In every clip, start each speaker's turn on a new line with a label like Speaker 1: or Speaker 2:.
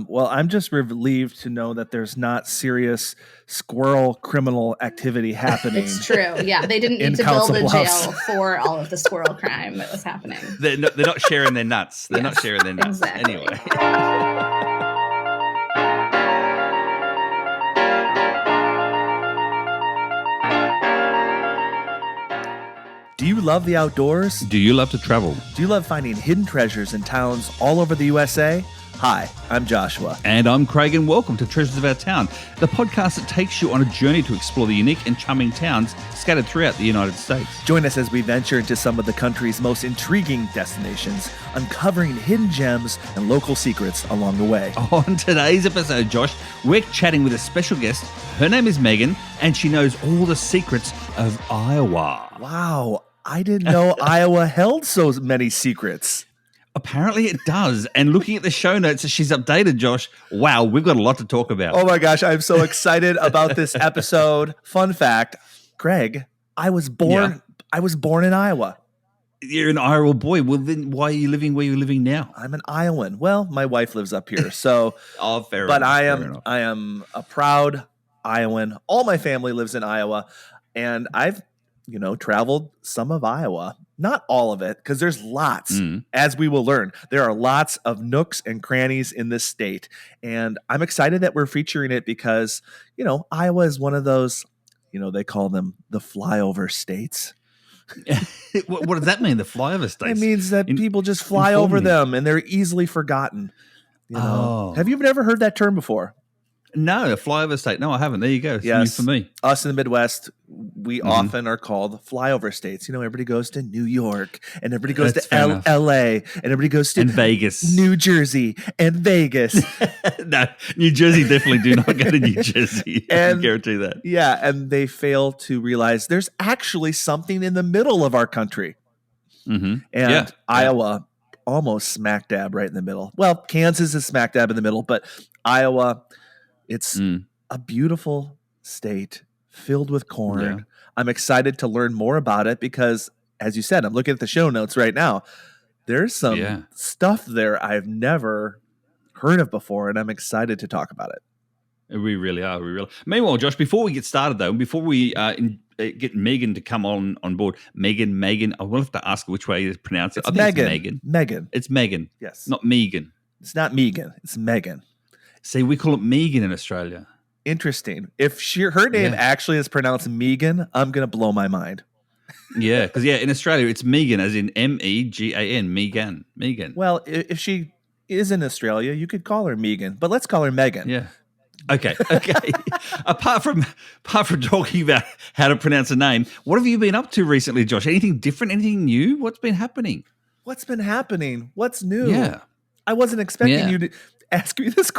Speaker 1: Well, I'm just relieved to know that there's not serious squirrel criminal activity happening.
Speaker 2: It's true. Yeah, they didn't need to build a jail for all of the squirrel crime that was happening.
Speaker 3: They're not sharing their nuts. They're not sharing their nuts.
Speaker 2: Exactly.
Speaker 3: Anyway.
Speaker 1: Do you love the outdoors?
Speaker 3: Do you love to travel?
Speaker 1: Do you love finding hidden treasures in towns all over the USA? Hi, I'm Joshua.
Speaker 3: And I'm Craig, and welcome to Treasures of Our Town, the podcast that takes you on a journey to explore the unique and charming towns scattered throughout the United States.
Speaker 1: Join us as we venture into some of the country's most intriguing destinations, uncovering hidden gems and local secrets along the way.
Speaker 3: On today's episode, Josh, we're chatting with a special guest. Her name is Megan, and she knows all the secrets of Iowa.
Speaker 1: Wow, I didn't know Iowa held so many secrets.
Speaker 3: Apparently it does. And looking at the show notes that she's updated, Josh, wow, we've got a lot to talk about.
Speaker 1: Oh my gosh, I'm so excited about this episode. Fun fact, Greg, I was born in Iowa.
Speaker 3: You're an Iowa boy. Well, then why are you living where you're living now?
Speaker 1: I'm an Iowan. Well, my wife lives up here, so
Speaker 3: fair
Speaker 1: but
Speaker 3: enough.
Speaker 1: I am a proud Iowan. All my family lives in Iowa, and I've traveled some of Iowa. Not all of it, because there's lots, as we will learn. There are lots of nooks and crannies in this state. And I'm excited that we're featuring it because, Iowa is one of those, they call them the flyover states.
Speaker 3: What does that mean, the flyover states?
Speaker 1: It means that people just fly over them and they're easily forgotten. Have you ever heard that term before?
Speaker 3: No, a flyover state. No, I haven't. There you go. It's new for me.
Speaker 1: Us in the Midwest, we often are called flyover states. Everybody goes to New York, and everybody goes to L.A., and everybody goes to
Speaker 3: Vegas,
Speaker 1: New Jersey, and Vegas.
Speaker 3: No, New Jersey definitely do not go to New Jersey. I can guarantee that.
Speaker 1: Yeah, and they fail to realize there's actually something in the middle of our country. Mm-hmm. And Iowa, almost smack dab right in the middle. Well, Kansas is smack dab in the middle, but Iowa... It's a beautiful state filled with corn. Yeah. I'm excited to learn more about it because, as you said, I'm looking at the show notes right now. There's some stuff there I've never heard of before, and I'm excited to talk about it.
Speaker 3: We really are. Meanwhile, Josh, before we get started, though, and before we get Megan to come on board, Megan, I will have to ask which way to pronounce it.
Speaker 1: It's Megan. Megan.
Speaker 3: It's Megan.
Speaker 1: Yes.
Speaker 3: Not Megan.
Speaker 1: It's not Megan. It's Megan.
Speaker 3: See, we call it Megan in Australia.
Speaker 1: Interesting. If her name actually is pronounced Megan, I'm going to blow my mind.
Speaker 3: Yeah, because in Australia, it's Megan, as in Megan, Megan.
Speaker 1: Well, if she is in Australia, you could call her Megan, but let's call her Megan.
Speaker 3: Yeah. Okay. apart from talking about how to pronounce a name, what have you been up to recently, Josh? Anything different? Anything new? What's been happening?
Speaker 1: What's new?
Speaker 3: Yeah.
Speaker 1: I wasn't expecting you to ask me this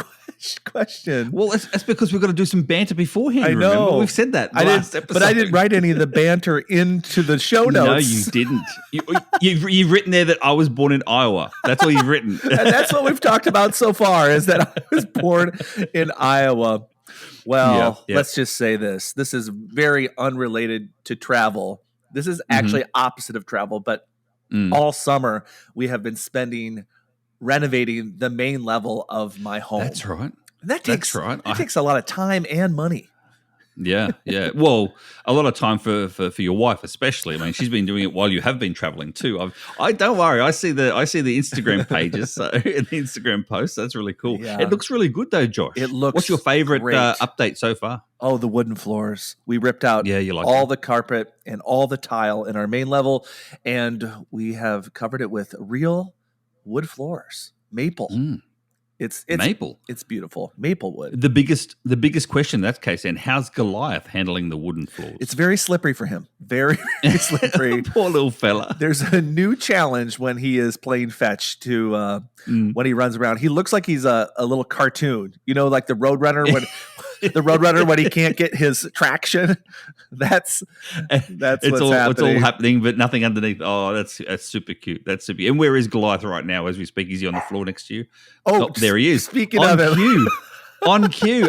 Speaker 1: question.
Speaker 3: Well, that's because we've got to do some banter beforehand.
Speaker 1: I know.
Speaker 3: Remember? We've said that last episode.
Speaker 1: But I didn't write any of the banter into the show notes.
Speaker 3: No, you didn't. You've written there that I was born in Iowa. That's all you've written.
Speaker 1: And that's what we've talked about so far, is that I was born in Iowa. Well, let's just say this. This is very unrelated to travel. This is actually opposite of travel, but all summer we have been spending renovating the main level of my home.
Speaker 3: That's right.
Speaker 1: And that takes a lot of time and money.
Speaker 3: Yeah. Well, a lot of time for your wife, especially. I mean, she's been doing it while you have been traveling too. I don't worry. I see the Instagram pages and the Instagram posts. That's really cool. Yeah. It looks really good though, Josh.
Speaker 1: It looks.
Speaker 3: What's your favorite update so far?
Speaker 1: Oh, the wooden floors. We ripped out all the carpet and all the tile in our main level, and we have covered it with real wood floors, maple. It's
Speaker 3: maple.
Speaker 1: It's beautiful, maple wood.
Speaker 3: The biggest question in that case, and how's Goliath handling the wooden floors?
Speaker 1: It's very slippery for him. Very, very slippery.
Speaker 3: Poor little fella.
Speaker 1: There's a new challenge when he is playing fetch to when he runs around. He looks like he's a little cartoon. Like the Roadrunner when he can't get his traction. That's what's happening.
Speaker 3: It's all happening, but nothing underneath. Oh, that's super cute. That's super. And where is Goliath right now as we speak? Is he on the floor next to you?
Speaker 1: Oh,
Speaker 3: there he is.
Speaker 1: Speaking of him.
Speaker 3: On cue.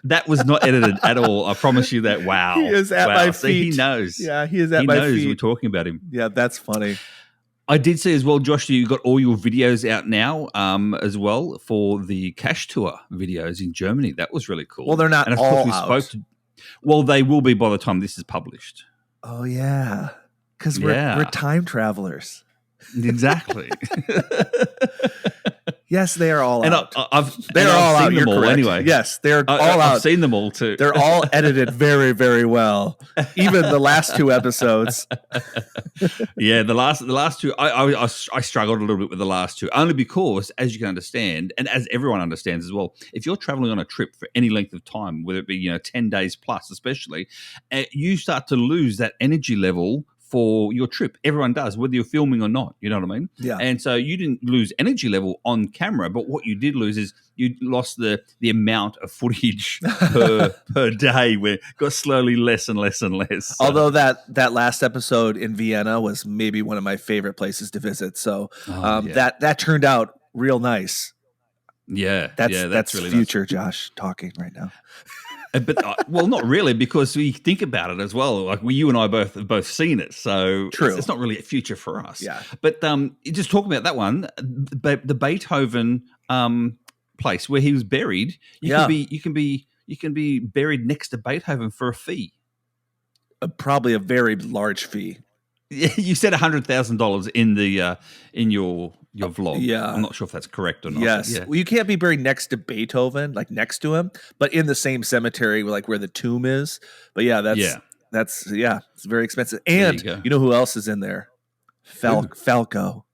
Speaker 3: That was not edited at all. I promise you that. Wow.
Speaker 1: He is at my feet.
Speaker 3: See, he knows.
Speaker 1: Yeah, he is at my feet.
Speaker 3: He knows we're talking about him.
Speaker 1: Yeah, that's funny.
Speaker 3: I did see as well, Josh, you got all your videos out now as well for the cache tour videos in Germany. That was really cool.
Speaker 1: Well, they're not
Speaker 3: and of
Speaker 1: all
Speaker 3: course
Speaker 1: out.
Speaker 3: Well, they will be by the time this is published.
Speaker 1: Oh, yeah. Because we're time travelers.
Speaker 3: Exactly.
Speaker 1: Yes, they are all out.
Speaker 3: They're all out. You're correct.
Speaker 1: Anyway. Yes, they're all out.
Speaker 3: I've seen them all too.
Speaker 1: They're all edited very, very well. Even the last 2 episodes.
Speaker 3: Yeah, the last 2. I struggled a little bit with the last 2, only because, as you can understand, and as everyone understands as well, if you're traveling on a trip for any length of time, whether it be 10 days plus, especially, you start to lose that energy level for your trip. Everyone does, whether you're filming or not. You know what I mean?
Speaker 1: Yeah.
Speaker 3: And so you didn't lose energy level on camera, but what you did lose is you lost the amount of footage per day, where it got slowly less and less and less. So.
Speaker 1: Although that last episode in Vienna was maybe one of my favorite places to visit. So that turned out real nice.
Speaker 3: Yeah.
Speaker 1: That's
Speaker 3: really
Speaker 1: future
Speaker 3: nice.
Speaker 1: Josh talking right now.
Speaker 3: But well, not really, because we think about it as well. Like you and I both seen it, so
Speaker 1: true.
Speaker 3: It's not really a future for us.
Speaker 1: Yeah.
Speaker 3: But just talking about that one, the Beethoven place where he was buried. You can be buried next to Beethoven for a fee.
Speaker 1: Probably a very large fee.
Speaker 3: You said $100,000 in your vlog.
Speaker 1: Yeah,
Speaker 3: I'm not sure if that's correct or not.
Speaker 1: Yes,
Speaker 3: yeah.
Speaker 1: Well, you can't be buried next to Beethoven, like next to him, but in the same cemetery, like where the tomb is. But that's it's very expensive. And you know who else is in there? Falco.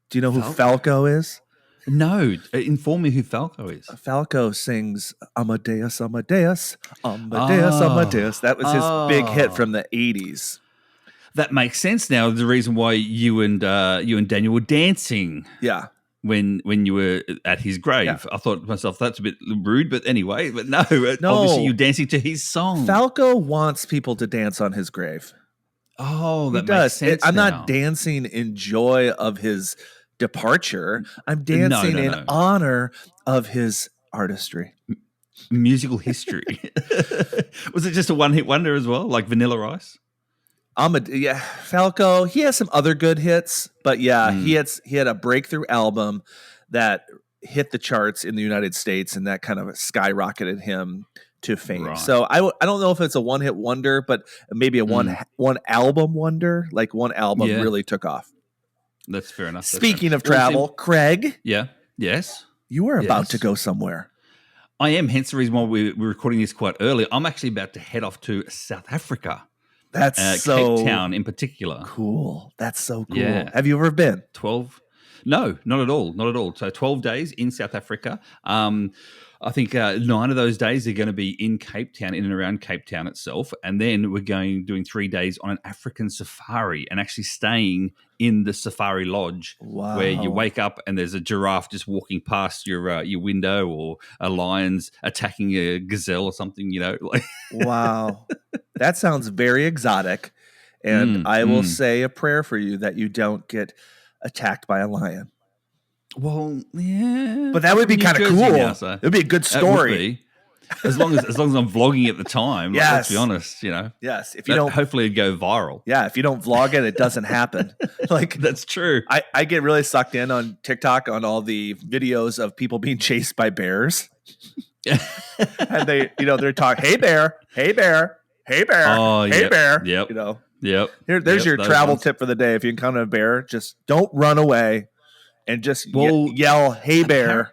Speaker 1: Do you know who Falco is?
Speaker 3: No, inform me who Falco is.
Speaker 1: Falco sings Amadeus, Amadeus, Amadeus, Amadeus. That was his big hit from the 80s.
Speaker 3: That makes sense now. The reason why you and Daniel were dancing.
Speaker 1: Yeah.
Speaker 3: When you were at his grave. Yeah. I thought to myself, that's a bit rude, but anyway. But no, obviously you're dancing to his song.
Speaker 1: Falco wants people to dance on his grave.
Speaker 3: Oh, that makes sense.
Speaker 1: I'm not dancing in joy of his departure. I'm dancing in honor of his artistry.
Speaker 3: Musical history. Was it just a one-hit wonder as well, like Vanilla Ice?
Speaker 1: Falco, he has some other good hits, but he had a breakthrough album that hit the charts in the United States, and that kind of skyrocketed him to fame. Right. So I don't know if it's a one-hit wonder, but maybe a one album wonder, like one album really took off.
Speaker 3: That's fair enough.
Speaker 1: Speaking of travel, Craig.
Speaker 3: Yeah. Yes.
Speaker 1: You were about to go somewhere.
Speaker 3: I am, hence the reason why we're recording this quite early. I'm actually about to head off to South Africa.
Speaker 1: That's so
Speaker 3: Cape Town in particular.
Speaker 1: Cool. That's so cool.
Speaker 3: Yeah.
Speaker 1: Have you ever been?
Speaker 3: 12? No, not at all. Not at all. So 12 days in South Africa. I think 9 of those days are going to be in Cape Town, in and around Cape Town itself. And then we're doing 3 days on an African safari and actually staying in the safari lodge.
Speaker 1: Wow.
Speaker 3: Where you wake up and there's a giraffe just walking past your window, or a lion's attacking a gazelle or something,
Speaker 1: Wow. That sounds very exotic. And I will say a prayer for you that you don't get attacked by a lion.
Speaker 3: Well, yeah,
Speaker 1: but that would be kind of cool. Now, so. It would be a good story.
Speaker 3: As long as I'm vlogging at the time.
Speaker 1: Yes.
Speaker 3: Let's be honest,
Speaker 1: Yes. If you don't,
Speaker 3: hopefully it'd go viral.
Speaker 1: Yeah. If you don't vlog it, it doesn't happen.
Speaker 3: That's true.
Speaker 1: I get really sucked in on TikTok on all the videos of people being chased by bears. And they're talking, hey bear, hey bear, hey bear, hey bear.
Speaker 3: Yep. Yep.
Speaker 1: There's your travel tip for the day. If you encounter a bear, just don't run away. And just yell, hey, bear.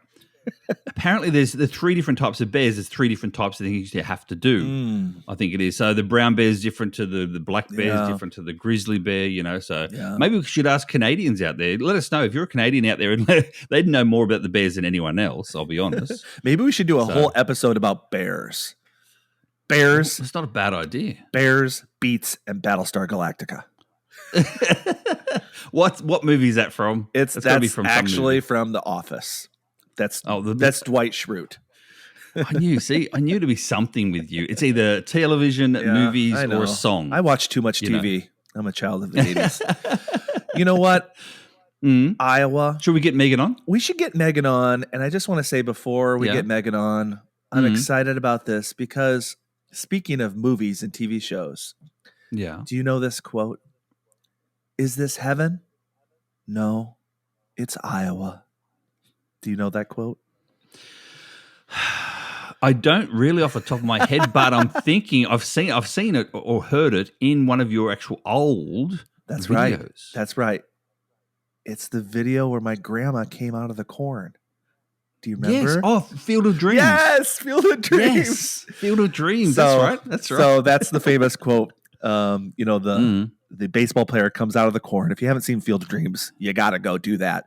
Speaker 3: Apparently, there's 3 different types of bears. There's 3 different types of things you have to do. I think it is. So the brown bear is different to the black bear is different to the grizzly bear, So maybe we should ask Canadians out there. Let us know if you're a Canadian out there. And they'd know more about the bears than anyone else, I'll be honest.
Speaker 1: Maybe we should do a whole episode about bears. Bears.
Speaker 3: It's not a bad idea.
Speaker 1: Bears, Beats, and Battlestar Galactica.
Speaker 3: What movie is that from?
Speaker 1: That's actually from The Office. That's Dwight Schrute.
Speaker 3: I knew to be something with you. It's either television, movies, or a song.
Speaker 1: I watch too much TV. I'm a child of the 80s. You know what? Iowa.
Speaker 3: Should we get Megan on?
Speaker 1: We should get Megan on. And I just want to say before we get Megan on, I'm excited about this because speaking of movies and TV shows, do you know this quote? Is this heaven? No, it's Iowa. Do you know that quote?
Speaker 3: I don't really off the top of my head, but I'm thinking I've seen it or heard it in one of your actual old videos.
Speaker 1: Right. That's right. It's the video where my grandma came out of the corn. Do you remember?
Speaker 3: Yes. Oh, Field of Dreams.
Speaker 1: Yes, Field of Dreams.
Speaker 3: Yes, Field of Dreams. That's right.
Speaker 1: So that's the famous quote. The baseball player comes out of the corn. If you haven't seen Field of Dreams, you got to go do that.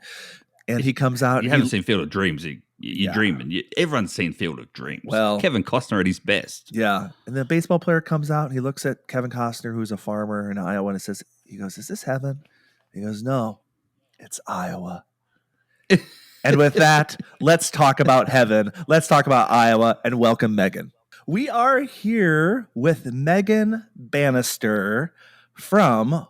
Speaker 1: And he comes out.
Speaker 3: You haven't seen Field of Dreams. You're dreaming. Everyone's seen Field of Dreams.
Speaker 1: Well,
Speaker 3: Kevin Costner at his best.
Speaker 1: Yeah. And the baseball player comes out and he looks at Kevin Costner, who's a farmer in Iowa, and he goes, "Is this heaven?" He goes, "No, it's Iowa." And with that, let's talk about heaven. Let's talk about Iowa and welcome Megan. We are here with Megan Bannister from,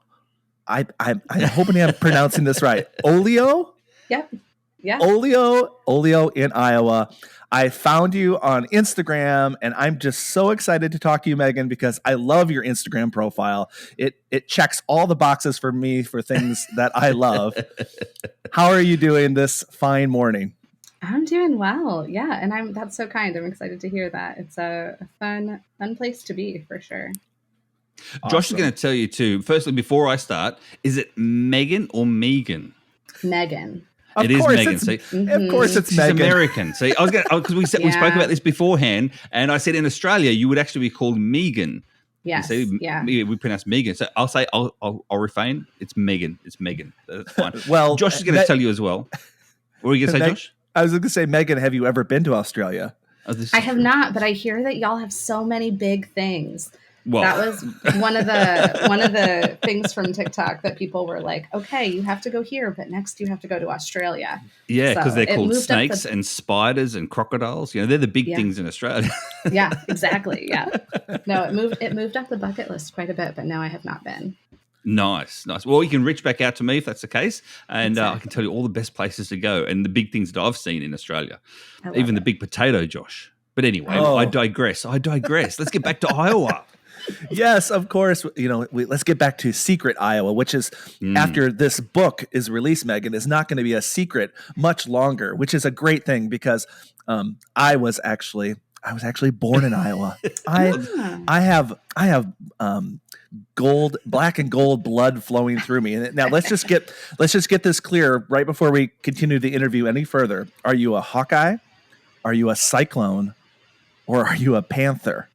Speaker 1: I'm hoping I'm pronouncing this right, Olio?
Speaker 2: Yep. Yeah.
Speaker 1: Olio in Iowa. I found you on Instagram, and I'm just so excited to talk to you, Megan, because I love your Instagram profile. It checks all the boxes for me for things that I love. How are you doing this fine morning?
Speaker 2: I'm doing well. Yeah, and that's so kind. I'm excited to hear that. It's a fun place to be for sure.
Speaker 3: Awesome. Josh is going to tell you too. Firstly, before I start, is it Megan or Megan?
Speaker 2: Megan.
Speaker 3: It is Megan. See,
Speaker 1: of course, it's
Speaker 3: She's
Speaker 1: Megan.
Speaker 3: American. See, I was going because we spoke about this beforehand, and I said in Australia you would actually be called Megan.
Speaker 2: Yes.
Speaker 3: We pronounce Megan. So I'll refrain. It's Megan. It's Megan. That's fine.
Speaker 1: Well,
Speaker 3: Josh is going to tell you as well. What were you going to say, Josh?
Speaker 1: I was going to say, Megan, have you ever been to Australia?
Speaker 2: I have not, but I hear that y'all have so many big things. Well, that was one of the things from TikTok that people were like, okay, you have to go here, but next you have to go to Australia.
Speaker 3: Yeah, because they're called snakes and spiders and crocodiles. You know, they're the big things in Australia.
Speaker 2: Yeah, exactly. Yeah. No, it moved up the bucket list quite a bit, but now I have not been.
Speaker 3: Nice. Well, you can reach back out to me if that's the case, and I can tell you all the best places to go and the big things that I've seen in Australia, even the big potato, Josh. But anyway, I digress. Let's get back to Iowa.
Speaker 1: Yes, of course. Let's get back to secret Iowa, which is after this book is released, Megan, is not going to be a secret much longer, which is a great thing because I was actually born in Iowa. I have black and gold blood flowing through me. And now let's just get this clear right before we continue the interview any further. Are you a Hawkeye? Are you a Cyclone? Or are you a Panther?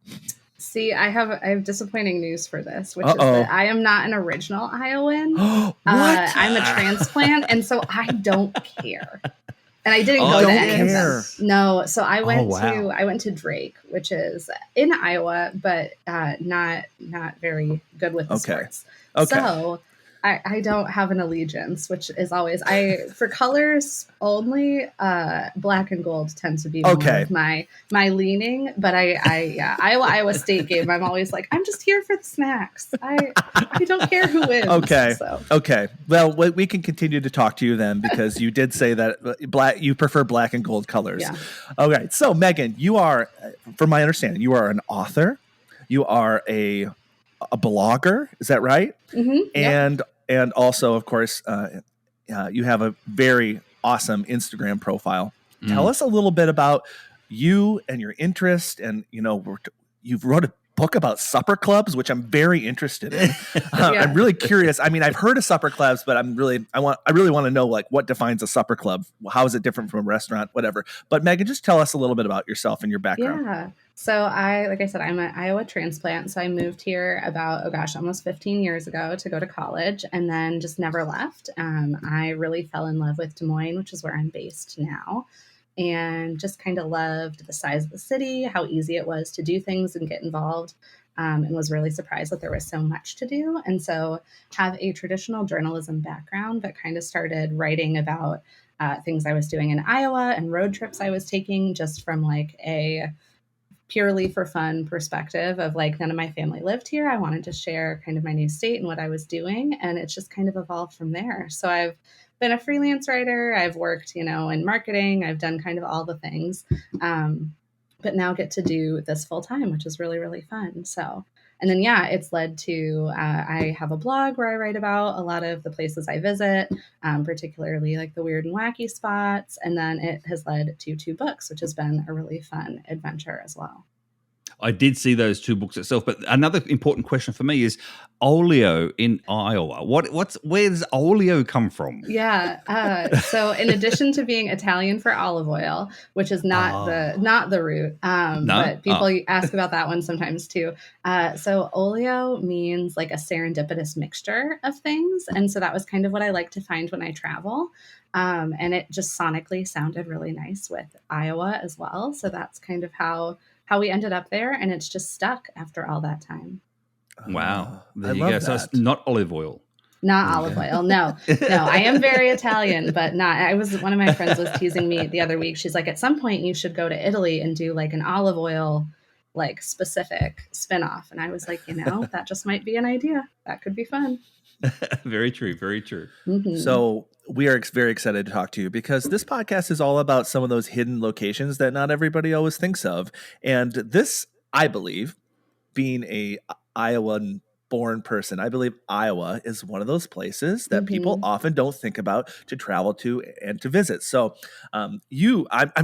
Speaker 2: See, I have disappointing news for this, which is that I am not an original Iowan.
Speaker 1: What?
Speaker 2: I'm a transplant, and so I don't care. And I didn't go to any of them. No, so I went to Drake, which is in Iowa, but not very good with the sports. Okay. So I don't have an allegiance, which is always for colors only. Black and gold tend to be more of my leaning, but Iowa State game. I'm always like, I'm just here for the snacks. I don't care who wins.
Speaker 1: Okay. Well, we can continue to talk to you then because you did say that you prefer black and gold colors. Yeah. Okay. So Megan, you are, from my understanding, you are an author. You are a blogger. Is that right? Mm-hmm. And also, of course, you have a very awesome Instagram profile. Tell us a little bit about you and your interest. And, you've wrote a book about supper clubs, which I'm very interested in. I'm really curious. I mean, I've heard of supper clubs, but I really want to know what defines a supper club. How is it different from a restaurant, whatever. But Megan, just tell us a little bit about yourself and your background.
Speaker 2: Yeah. So like I said, I'm an Iowa transplant. So I moved here about, almost 15 years ago to go to college and then just never left. I really fell in love with Des Moines, which is where I'm based now, and just kind of loved the size of the city, how easy it was to do things and get involved, and was really surprised that there was so much to do. And so have a traditional journalism background, but kind of started writing about things I was doing in Iowa and road trips I was taking just from a purely for fun perspective of none of my family lived here. I wanted to share kind of my new state and what I was doing. And it's just kind of evolved from there. So I've been a freelance writer. I've worked, in marketing. I've done kind of all the things, but now get to do this full time, which is really, really fun. So And then, yeah, it's led to, I have a blog where I write about a lot of the places I visit, particularly like the weird and wacky spots. And then it has led to 2 books, which has been a really fun adventure as well.
Speaker 3: I did see those 2 books itself, but another important question for me is Olio in Iowa. Where does Olio come from?
Speaker 2: Yeah. So in addition to being Italian for olive oil, which is not the root,
Speaker 3: No?
Speaker 2: but people ask about that one sometimes too. So olio means like a serendipitous mixture of things, and so that was kind of what I like to find when I travel. And it just sonically sounded really nice with Iowa as well. So that's kind of how we ended up there, and it's just stuck after all that time.
Speaker 3: Wow. There
Speaker 1: I
Speaker 3: you
Speaker 1: love
Speaker 3: go.
Speaker 1: that.
Speaker 3: So it's not olive oil.
Speaker 2: Not olive oil. No. I am very Italian, but not. One of my friends was teasing me the other week. She's like, at some point you should go to Italy and do like an olive oil, like specific spinoff. And I was like, that just might be an idea. That could be fun.
Speaker 3: Very true. Very true.
Speaker 2: Mm-hmm.
Speaker 1: So we are very excited to talk to you because this podcast is all about some of those hidden locations that not everybody always thinks of. And this, I believe, being a Iowan born person, I believe Iowa is one of those places that people often don't think about to travel to and to visit. So I'm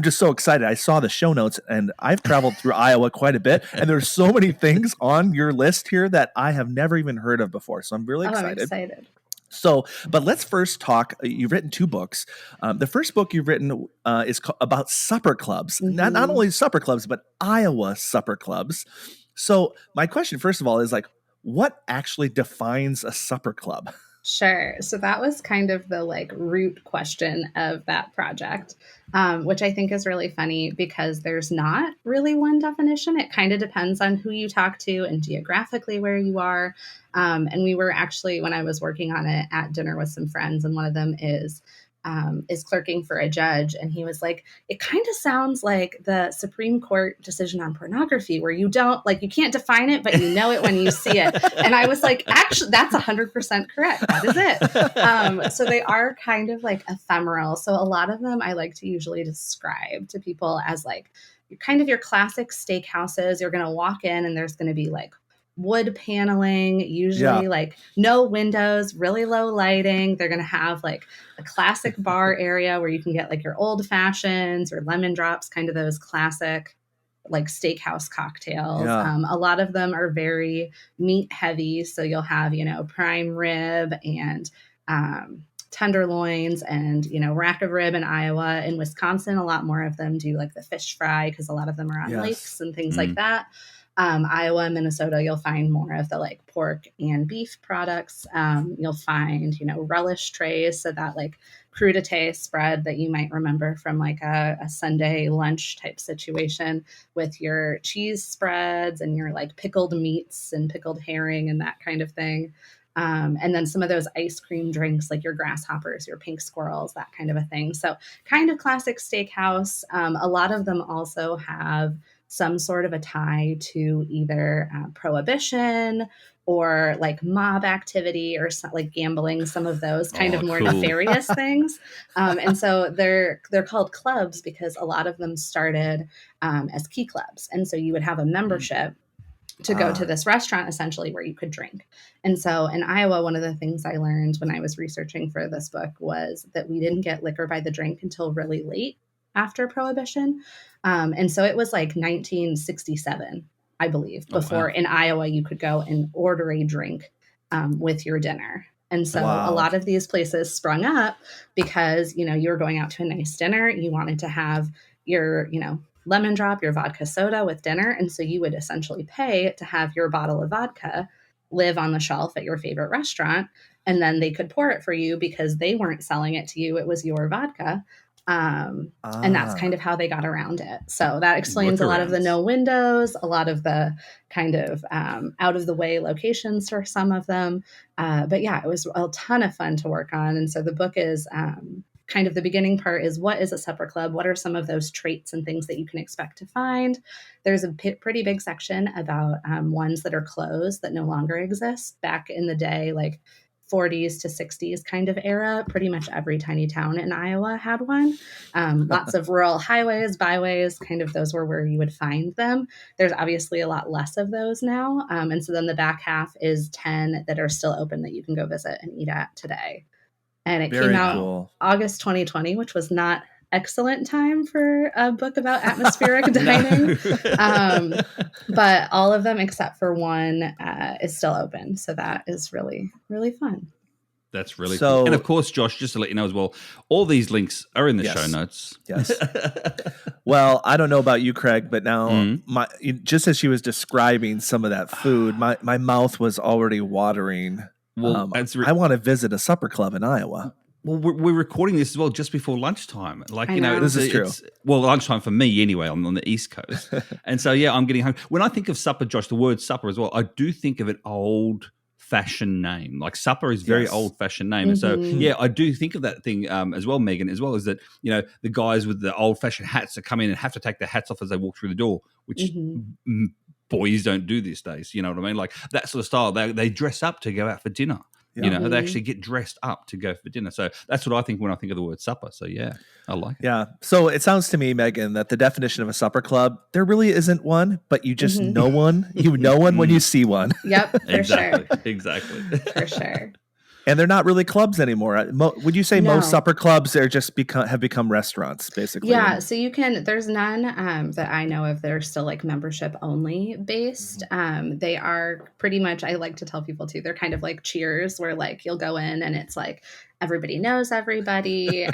Speaker 1: just so excited. I saw the show notes and I've traveled through Iowa quite a bit, and there's so many things on your list here that I have never even heard of before. So I'm really excited.
Speaker 2: I'm excited.
Speaker 1: So, but let's first talk. You've written 2 books. The first book you've written is about supper clubs, not only supper clubs, but Iowa supper clubs. So my question, first of all, is like, what actually defines a supper club?
Speaker 2: Sure. So that was kind of the like root question of that project, which I think is really funny because there's not really one definition. It kind of depends on who you talk to and geographically where you are. And we were actually, when I was working on it, at dinner with some friends, and one of them is clerking for a judge. And he was like, it kind of sounds like the Supreme Court decision on pornography, where you can't define it, but you know it when you see it. And I was like, actually, that's 100% correct. That is it. So they are kind of like ephemeral. So a lot of them I like to usually describe to people as like, kind of your classic steakhouses. You're going to walk in and there's going to be like wood paneling, usually like no windows, really low lighting. They're going to have like a classic bar area where you can get like your old fashions or lemon drops, kind of those classic like steakhouse cocktails. A lot of them are very meat heavy. So you'll have, prime rib and tenderloins and, rack of rib in Iowa. In Wisconsin, a lot more of them do like the fish fry because a lot of them are on lakes and things like that. Iowa and Minnesota, you'll find more of the like pork and beef products. You'll find, relish trays. So that like crudité spread that you might remember from like a Sunday lunch type situation with your cheese spreads and your like pickled meats and pickled herring and that kind of thing. And then some of those ice cream drinks, like your grasshoppers, your pink squirrels, that kind of a thing. So kind of classic steakhouse. A lot of them also have some sort of a tie to either prohibition or like mob activity or like gambling, some of those kind of more nefarious things. And so they're called clubs because a lot of them started as key clubs. And so you would have a membership to go to this restaurant essentially where you could drink. And so in Iowa, one of the things I learned when I was researching for this book was that we didn't get liquor by the drink until really late after Prohibition. And so it was like 1967, I believe, before in Iowa you could go and order a drink with your dinner. And so a lot of these places sprung up because, you were going out to a nice dinner. You wanted to have your, lemon drop, your vodka soda with dinner. And so you would essentially pay to have your bottle of vodka live on the shelf at your favorite restaurant. And then they could pour it for you because they weren't selling it to you. It was your vodka. And that's kind of how they got around it. So that explains a lot of the no windows, a lot of the kind of out of the way locations for some of them. But yeah, it was a ton of fun to work on. And so the book is kind of the beginning part is what is a supper club? What are some of those traits and things that you can expect to find? There's a pretty big section about ones that are closed that no longer exist. Back in the day, like 40s to 60s kind of era, pretty much every tiny town in Iowa had one. Lots of rural highways, byways, kind of those were where you would find them. There's obviously a lot less of those now. And so then the back half is 10 that are still open that you can go visit and eat at today. And it came out August 2020, which was not excellent time for a book about atmospheric dining. But all of them except for one is still open. So that is really, really fun.
Speaker 3: That's really cool. And of course, Josh, just to let you know as well, all these links are in the show notes.
Speaker 1: Yes. Well, I don't know about you, Craig, but now just as she was describing some of that food, my mouth was already watering. Well, I want to visit a supper club in Iowa.
Speaker 3: Well, we're recording this as well just before lunchtime. Like,
Speaker 2: you know,
Speaker 1: this is true.
Speaker 3: Lunchtime for me anyway. I'm on the East Coast. And so, I'm getting hungry. When I think of supper, Josh, the word supper as well, I do think of an old-fashioned name. Like supper is very old-fashioned name. And so, I do think of that thing as well, Megan, as well as that, the guys with the old-fashioned hats that come in and have to take their hats off as they walk through the door, which boys don't do these days. You know what I mean? Like that sort of style. They dress up to go out for dinner. Yeah. They actually get dressed up to go for dinner. So that's what I think when I think of the word supper. So I like it.
Speaker 1: Yeah. So it sounds to me, Megan, that the definition of a supper club, there really isn't one, but you just know one. You know one when you see one.
Speaker 2: Yep, for sure.
Speaker 3: Exactly.
Speaker 2: For sure.
Speaker 1: And they're not really clubs anymore. Would you say most supper clubs are just have become restaurants, basically?
Speaker 2: Yeah, so there's none that I know of that are still like membership only based. They are pretty much, I like to tell people too, they're kind of like Cheers, where like you'll go in and it's like everybody knows everybody.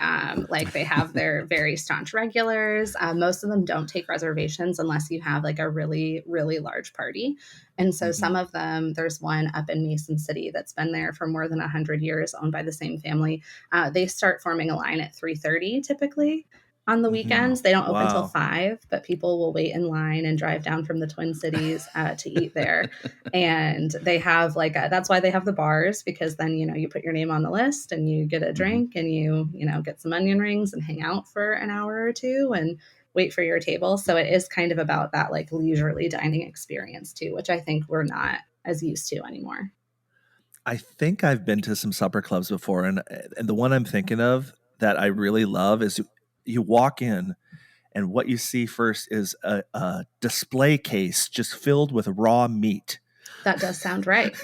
Speaker 2: Like they have their very staunch regulars. Most of them don't take reservations unless you have like a really, really large party. And so some of them, there's one up in Mason City that's been there for more than 100 years, owned by the same family. They start forming a line at 3:30 typically. On the weekends, they don't open until 5, but people will wait in line and drive down from the Twin Cities to eat there. And they have that's why they have the bars, because then, you put your name on the list and you get a drink and you get some onion rings and hang out for an hour or two and wait for your table. So it is kind of about that like leisurely dining experience too, which I think we're not as used to anymore.
Speaker 1: I think I've been to some supper clubs before. And the one I'm thinking of that I really love is you walk in and what you see first is a display case just filled with raw meat.
Speaker 2: That does sound right.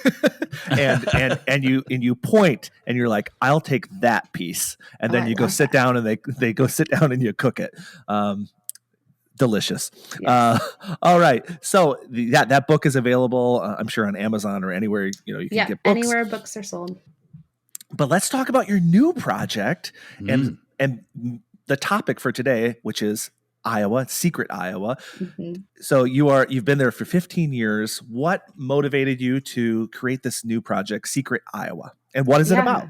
Speaker 1: and you point and you're like, I'll take that piece. And then you go sit down and they go sit down and you cook it. Delicious. Yes. All right. So that book is available, I'm sure, on Amazon or anywhere you can get books.
Speaker 2: Anywhere books are sold.
Speaker 1: But let's talk about your new project and the topic for today, which is Iowa, Secret Iowa. So you've been there for 15 years. What motivated you to create this new project, Secret Iowa? And what is it about?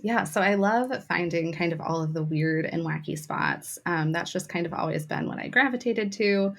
Speaker 2: Yeah, so I love finding kind of all of the weird and wacky spots. That's just kind of always been what I gravitated to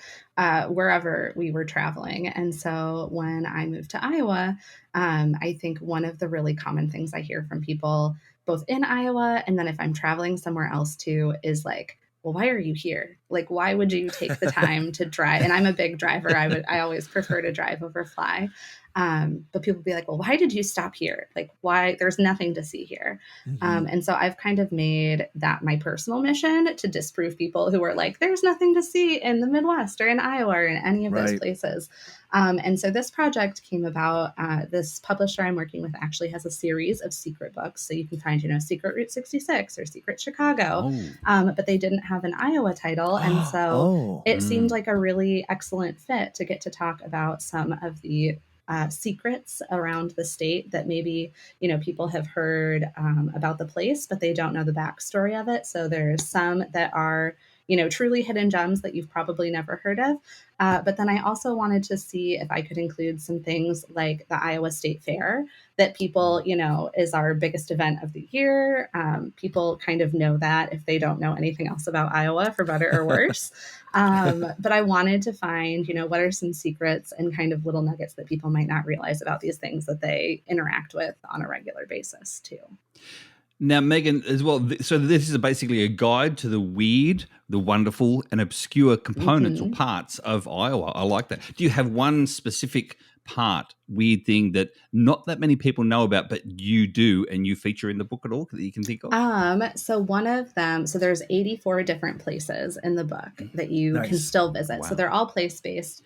Speaker 2: wherever we were traveling. And so when I moved to Iowa, I think one of the really common things I hear from people, both in Iowa and then if I'm traveling somewhere else too, is like, well, why are you here? Like, why would you take the time to drive? And I'm a big driver. I always prefer to drive over fly. But people be like, well, why did you stop here? Like, why? There's nothing to see here. And so I've kind of made that my personal mission to disprove people who are like, there's nothing to see in the Midwest or in Iowa or in any of those places. And so this project came about. This publisher I'm working with actually has a series of secret books. So you can find, Secret Route 66 or Secret Chicago. But they didn't have an Iowa title. And so it seemed like a really excellent fit to get to talk about some of the secrets around the state that maybe, people have heard about the place, but they don't know the backstory of it. So there's some that are, truly hidden gems that you've probably never heard of. But then I also wanted to see if I could include some things like the Iowa State Fair that people, is our biggest event of the year. People kind of know that if they don't know anything else about Iowa, for better or worse. But I wanted to find, what are some secrets and kind of little nuggets that people might not realize about these things that they interact with on a regular basis too.
Speaker 3: Now, Megan, as well, so this is basically a guide to the weird, the wonderful, and obscure components or parts of Iowa. I like that. Do you have one specific part, weird thing that not that many people know about, but you do, and you feature in the book at all that you can think of?
Speaker 2: So one of them, so there's 84 different places in the book that you can still visit.
Speaker 3: Wow.
Speaker 2: So they're all place-based.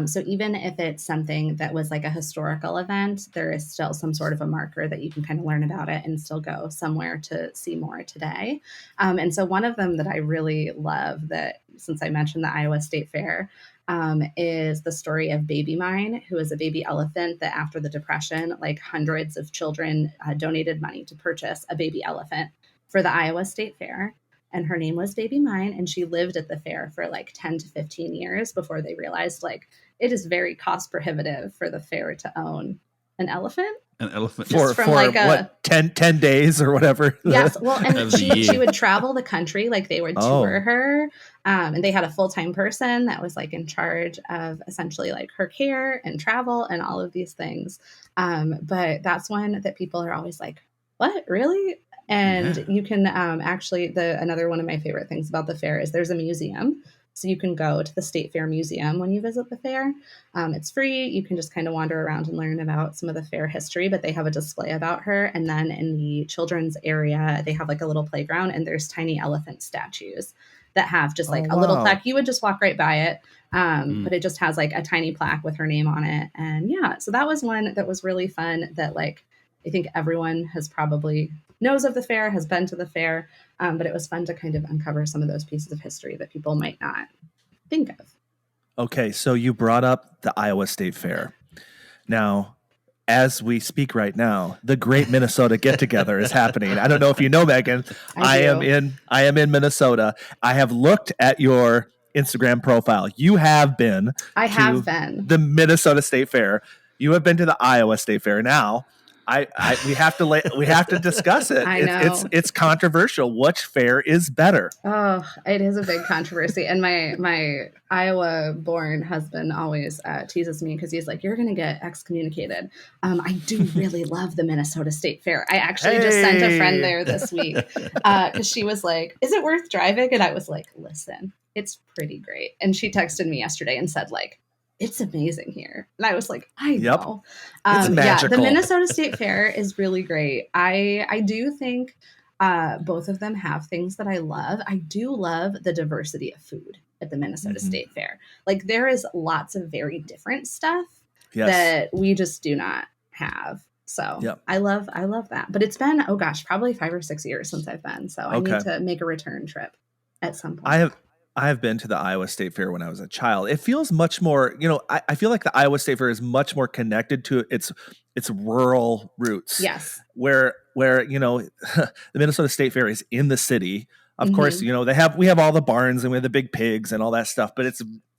Speaker 2: So even if it's something that was like a historical event, there is still some sort of a marker that you can kind of learn about it and still go somewhere to see more today. And so one of them that I really love, that since I mentioned the Iowa State Fair, is the story of Baby Mine, who is a baby elephant that after the Depression, like hundreds of children donated money to purchase a baby elephant for the Iowa State Fair. And her name was Baby Mine. And she lived at the fair for like 10 to 15 years before they realized like it is very cost prohibitive for the fair to own an elephant.
Speaker 3: An elephant
Speaker 1: for like what 10 days or whatever.
Speaker 2: Yes, well, and she would travel the country, like they would tour her, and they had a full-time person that was like in charge of essentially like her care and travel and all of these things. But that's one that people are always like, "What, really?" And you can actually another one of my favorite things about the fair is there's a museum. So you can go to the State Fair Museum when you visit the fair. It's free. You can just kind of wander around and learn about some of the fair history, but they have a display about her. And then in the children's area, they have like a little playground and there's tiny elephant statues that have just like a little plaque. You would just walk right by it. But it just has like a tiny plaque with her name on it. And yeah, so that was one that was really fun that like, I think everyone has probably knows of the fair, has been to the fair. But it was fun to kind of uncover some of those pieces of history that people might not think of.
Speaker 1: Okay, so you brought up the Iowa State Fair. Now, as we speak right now, the Great Minnesota Get Together is happening. I don't know if you know, Megan. I am in Minnesota. I have looked at your Instagram profile. You have been the Minnesota State Fair. You have been to the Iowa State Fair. Now, we have to discuss it.
Speaker 2: I know.
Speaker 1: It's controversial. Which fair is better?
Speaker 2: Oh, it is a big controversy. And my Iowa-born husband always teases me because he's like, "You're going to get excommunicated." I do really love the Minnesota State Fair. I actually just sent a friend there this week because she was like, "Is it worth driving?" And I was like, "Listen, it's pretty great." And she texted me yesterday and said like, "It's amazing here." And I was like, I know.
Speaker 1: It's magical.
Speaker 2: Yeah, the Minnesota State Fair is really great. I do think both of them have things that I love. I do love the diversity of food at the Minnesota State Fair. Like there is lots of very different stuff that we just do not have. So I love that. But it's been, probably 5 or 6 years since I've been. So I need to make a return trip at some point.
Speaker 1: I have been to the Iowa State Fair when I was a child. It feels much more, I feel like the Iowa State Fair is much more connected to its rural roots.
Speaker 2: Yes.
Speaker 1: Where the Minnesota State Fair is in the city. Of course, we have all the barns and we have the big pigs and all that stuff, but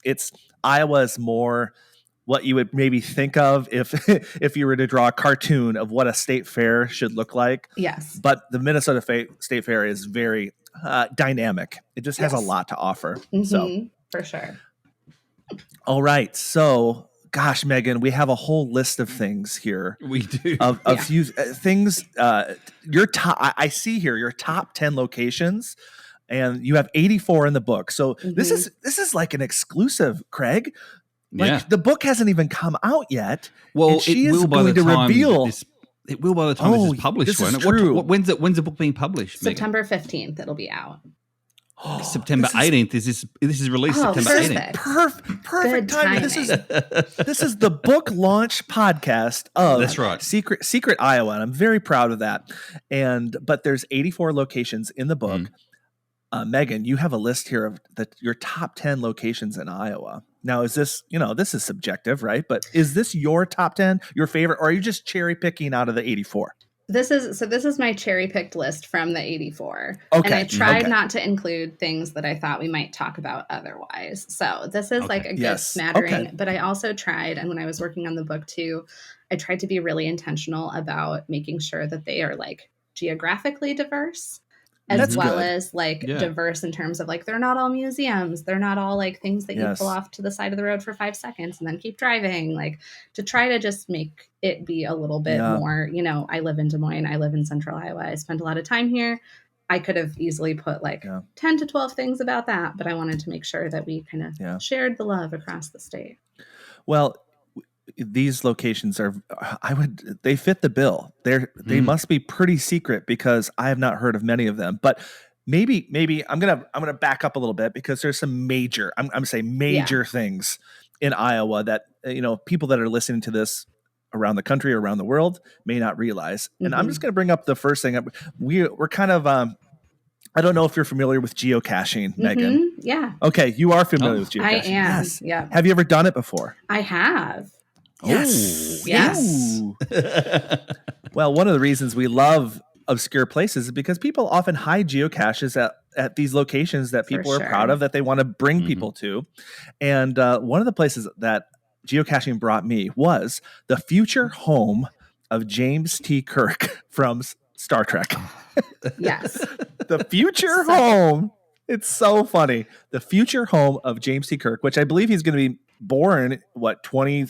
Speaker 1: it's Iowa's more what you would maybe think of if you were to draw a cartoon of what a state fair should look like.
Speaker 2: Yes.
Speaker 1: But the Minnesota State Fair is very dynamic. It just has a lot to offer. So
Speaker 2: for sure.
Speaker 1: All right. So, gosh, Megan, we have a whole list of things here.
Speaker 3: We do.
Speaker 1: Of few things. Your top. I see here your top 10 locations, and you have 84 in the book. So this is like an exclusive, Craig. Like the book hasn't even come out yet.
Speaker 3: Well,
Speaker 1: she is going to reveal.
Speaker 3: It will by the time this is published.
Speaker 1: This is true.
Speaker 3: When's the book being published?
Speaker 2: September 15th. It'll be out.
Speaker 3: September 18th. This is released September 18th.
Speaker 1: Perfect timing. This is the book launch podcast of
Speaker 3: That's right.
Speaker 1: Secret Iowa, and I'm very proud of that. But there's 84 locations in the book. Megan, you have a list here of your top 10 locations in Iowa. Now, is this, this is subjective, right? But is this your top 10, your favorite, or are you just cherry picking out of the 84?
Speaker 2: This is my cherry picked list from the 84.
Speaker 1: Okay.
Speaker 2: And I tried not to include things that I thought we might talk about otherwise. So this is like a good smattering, but I also tried, and when I was working on the book too, I tried to be really intentional about making sure that they are like geographically diverse. As well as like diverse in terms of like, they're not all museums. They're not all like things that you pull off to the side of the road for 5 seconds and then keep driving, like to try to just make it be a little bit more, I live in Des Moines. I live in central Iowa. I spend a lot of time here. I could have easily put like 10 to 12 things about that, but I wanted to make sure that we kind of shared the love across the state.
Speaker 1: Well, these locations are, they fit the bill. They must be pretty secret because I have not heard of many of them. But maybe I'm gonna back up a little bit because there's some major, I'm gonna say major things in Iowa that people that are listening to this around the country or around the world may not realize. And I'm just gonna bring up the first thing. We're kind of I don't know if you're familiar with geocaching, Megan.
Speaker 2: Yeah.
Speaker 1: Okay, you are familiar with geocaching.
Speaker 2: I am.
Speaker 1: Yes.
Speaker 2: Yeah.
Speaker 1: Have you ever done it before?
Speaker 2: I have.
Speaker 1: Yes.
Speaker 2: Yes.
Speaker 1: Well, one of the reasons we love obscure places is because people often hide geocaches at these locations that people are proud of, that they want to bring people to. And one of the places that geocaching brought me was the future home of James T. Kirk from Star Trek.
Speaker 2: Yes.
Speaker 1: The future home. It's so funny. The future home of James T. Kirk, which I believe he's going to be born, 21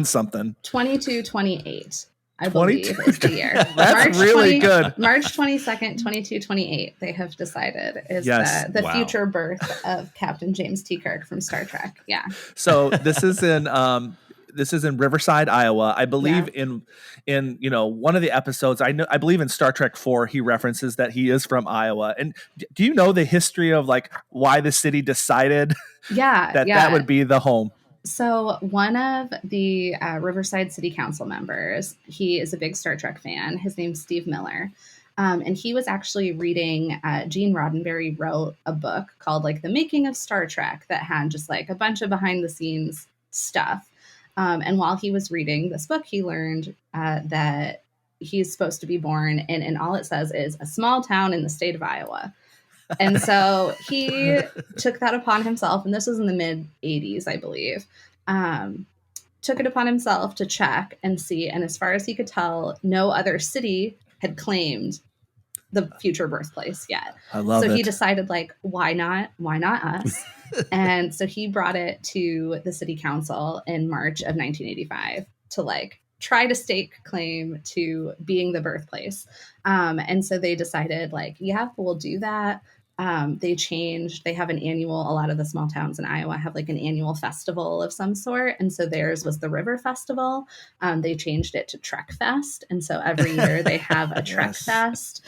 Speaker 1: something.
Speaker 2: 2228, I believe is the year.
Speaker 1: That's really good.
Speaker 2: March 22nd, 2228, they have decided is the future birth of Captain James T. Kirk from Star Trek. Yeah.
Speaker 1: So this is in Riverside, Iowa. I believe in one of the episodes, I believe in Star Trek 4, he references that he is from Iowa. And do you know the history of like why the city decided that would be the home?
Speaker 2: So one of the Riverside City Council members, he is a big Star Trek fan. His name's Steve Miller. And he was actually reading, Gene Roddenberry wrote a book called like The Making of Star Trek that had just like a bunch of behind the scenes stuff. And while he was reading this book, he learned that he's supposed to be born in, and all it says is a small town in the state of Iowa. And so he took that upon himself, and this was in the mid 80s, I believe, took it upon himself to check and see. And as far as he could tell, no other city had claimed the future birthplace yet.
Speaker 1: I love it.
Speaker 2: So he decided, like, why not? Why not us? And so he brought it to the city council in March of 1985 to like try to stake claim to being the birthplace. And so they decided like, yeah, we'll do that. They changed, they have an annual, a lot of the small towns in Iowa have like an annual festival of some sort. And so theirs was the River Festival. They changed it to Trek Fest. And so every year they have a Trek Fest.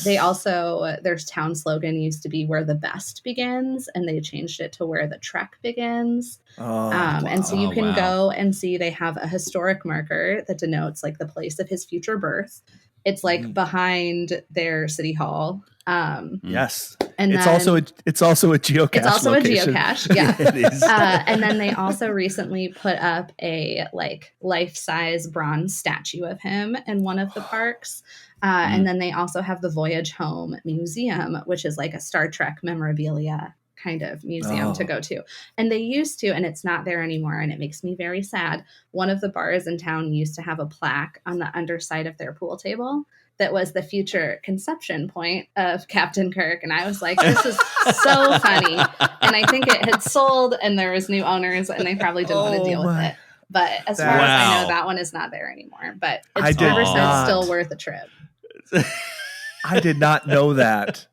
Speaker 2: They also, their town slogan used to be where the best begins, and they changed it to where the trek begins. And so you can go and see they have a historic marker that denotes like the place of his future birth. It's like behind their city hall.
Speaker 1: Yes.
Speaker 2: And
Speaker 1: it's
Speaker 2: then,
Speaker 1: also a geocache.
Speaker 2: It's also
Speaker 1: location.
Speaker 2: a geocache. Yeah.
Speaker 1: It is.
Speaker 2: And then they also recently put up a like life-size bronze statue of him in one of the parks. And then they also have the Voyage Home Museum, which is like a Star Trek memorabilia kind of museum to go to. And they used to, and it's not there anymore, and it makes me very sad. One of the bars in town used to have a plaque on the underside of their pool table that was the future conception point of Captain Kirk. And I was like, this is so funny. And I think it had sold and there was new owners and they probably didn't want to deal with it. But as far as I know, that one is not there anymore. But it's Riverside's still worth a trip.
Speaker 1: I did not know that.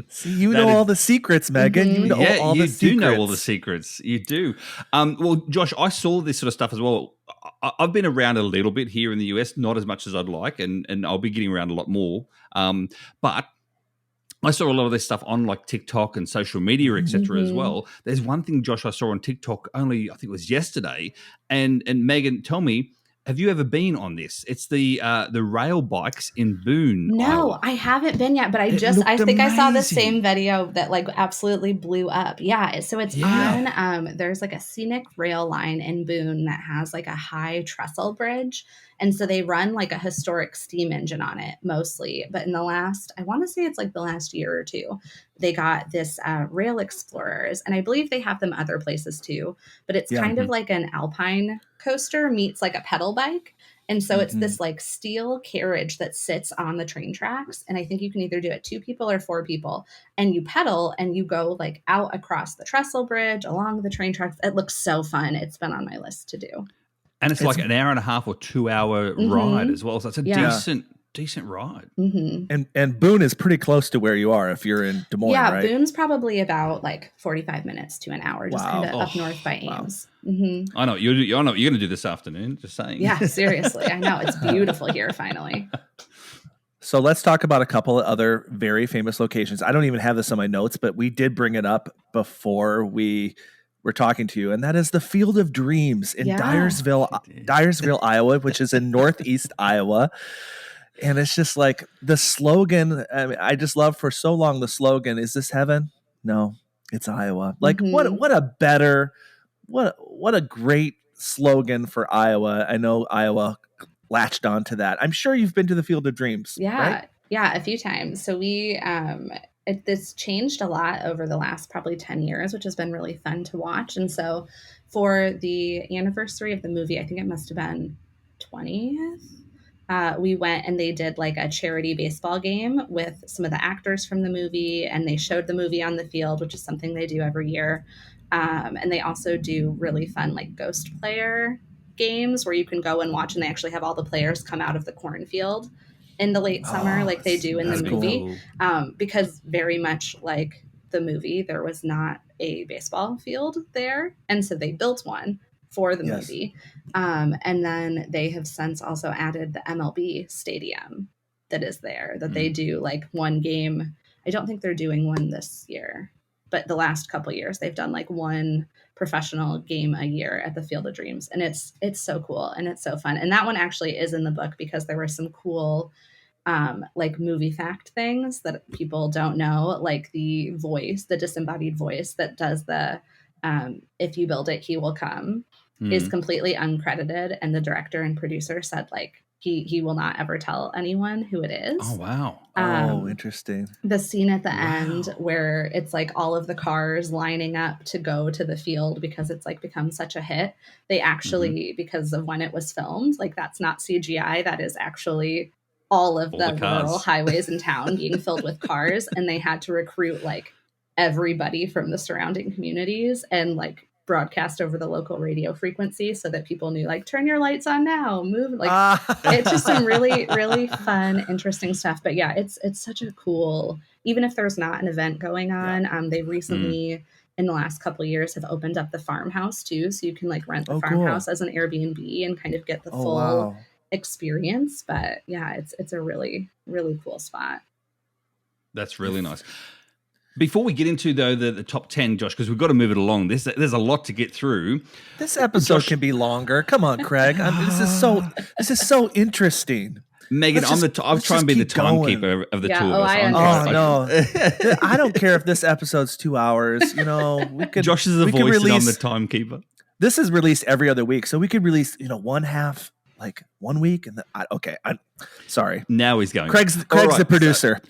Speaker 1: See, you know all the secrets, Megan. You know all the secrets.
Speaker 3: You do know all the secrets. You do. Well, Josh, I saw this sort of stuff as well. I've been around a little bit here in the US, not as much as I'd like, and I'll be getting around a lot more. But I saw a lot of this stuff on like TikTok and social media, etc. as well. There's one thing, Josh, I saw on TikTok only, I think it was yesterday. And Megan, tell me, have you ever been on this? It's the rail bikes in Boone.
Speaker 2: No,
Speaker 3: Iowa.
Speaker 2: I haven't been yet, but I think I saw the same video that like absolutely blew up. Yeah. So it's on, there's like a scenic rail line in Boone that has like a high trestle bridge. And so they run like a historic steam engine on it mostly. But in the last, I want to say it's like the last year or two, they got this Rail Explorers. And I believe they have them other places too. But it's kind of like an alpine coaster meets like a pedal bike. And so it's this like steel carriage that sits on the train tracks. And I think you can either do it 2 people or 4 people. And you pedal and you go like out across the trestle bridge along the train tracks. It looks so fun. It's been on my list to do.
Speaker 3: And it's like an hour and a half or 2 hour ride as well. So it's a decent ride.
Speaker 2: Mm-hmm.
Speaker 1: And Boone is pretty close to where you are if you're in Des Moines, right?
Speaker 2: Yeah, Boone's probably about like 45 minutes to an hour, just kind of up north by Ames.
Speaker 3: Wow. Mm-hmm. I know you're going to do this afternoon. Just saying.
Speaker 2: Yeah, seriously, I know it's beautiful here. Finally.
Speaker 1: So let's talk about a couple of other very famous locations. I don't even have this on my notes, but we did bring it up before we were talking to you, and that is the Field of Dreams in Dyersville, Iowa, which is in northeast Iowa. And it's just like the slogan. I mean, I just love for so long the slogan, "Is this heaven?" No, it's Iowa. Like what a great slogan for Iowa. I know Iowa latched on to that. I'm sure you've been to the Field of Dreams.
Speaker 2: Yeah.
Speaker 1: Right?
Speaker 2: Yeah, a few times. So we this changed a lot over the last probably 10 years, which has been really fun to watch. And so for the anniversary of the movie, I think it must have been 20th. We went and they did like a charity baseball game with some of the actors from the movie, and they showed the movie on the field, which is something they do every year. And they also do really fun like ghost player games where you can go and watch, and they actually have all the players come out of the cornfield in the late summer like they do in the movie. Cool. Because very much like the movie, there was not a baseball field there. And so they built one for the movie. And then they have since also added the MLB stadium that is there, that they do like one game. I don't think they're doing one this year, but the last couple of years they've done like one professional game a year at the Field of Dreams. And it's so cool and it's so fun. And that one actually is in the book because there were some cool like movie fact things that people don't know, like the disembodied voice that does the if you build it, he will come. Is completely uncredited, and the director and producer said like he will not ever tell anyone who it is.
Speaker 3: Oh wow.
Speaker 1: Interesting.
Speaker 2: The scene at the end where it's like all of the cars lining up to go to the field because it's like become such a hit. They actually, because of when it was filmed, like that's not CGI, that is actually all of the rural highways in town being filled with cars, and they had to recruit like everybody from the surrounding communities and like broadcast over the local radio frequency so that people knew like turn your lights on now, move, like it's just some really really fun interesting stuff. But yeah, it's such a cool, even if there's not an event going on. They recently in the last couple of years have opened up the farmhouse too, so you can like rent the farmhouse as an Airbnb and kind of get the full experience. But yeah, it's a really really cool spot.
Speaker 3: That's really nice. Before we get into though the top 10, Josh, because we've got to move it along. There's a lot to get through.
Speaker 1: This episode can be longer. Come on, Craig. this is so interesting.
Speaker 3: Megan, I'll try and be the timekeeper of the two of us.
Speaker 1: No, I don't care if this episode's 2 hours. You know, we could.
Speaker 3: Josh is the voice, and I'm the timekeeper.
Speaker 1: This is released every other week, so we could release one half like 1 week, and I'm sorry.
Speaker 3: Now he's going.
Speaker 1: Craig's the producer.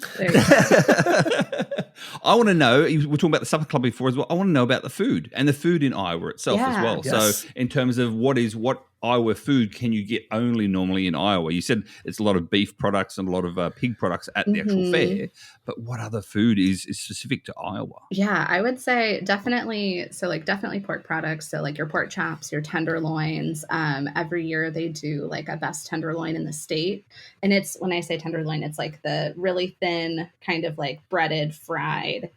Speaker 3: I want to know. We're talking about the supper club before as well. I want to know about the food and the food in Iowa itself as well. Yes. So, in terms of what Iowa food can you get only normally in Iowa? You said it's a lot of beef products and a lot of pig products at the actual fair, but what other food is specific to Iowa?
Speaker 2: Yeah, I would say definitely pork products. So like your pork chops, your tenderloins. Every year they do like a best tenderloin in the state. And when I say tenderloin, it's like the really thin kind of like breaded fried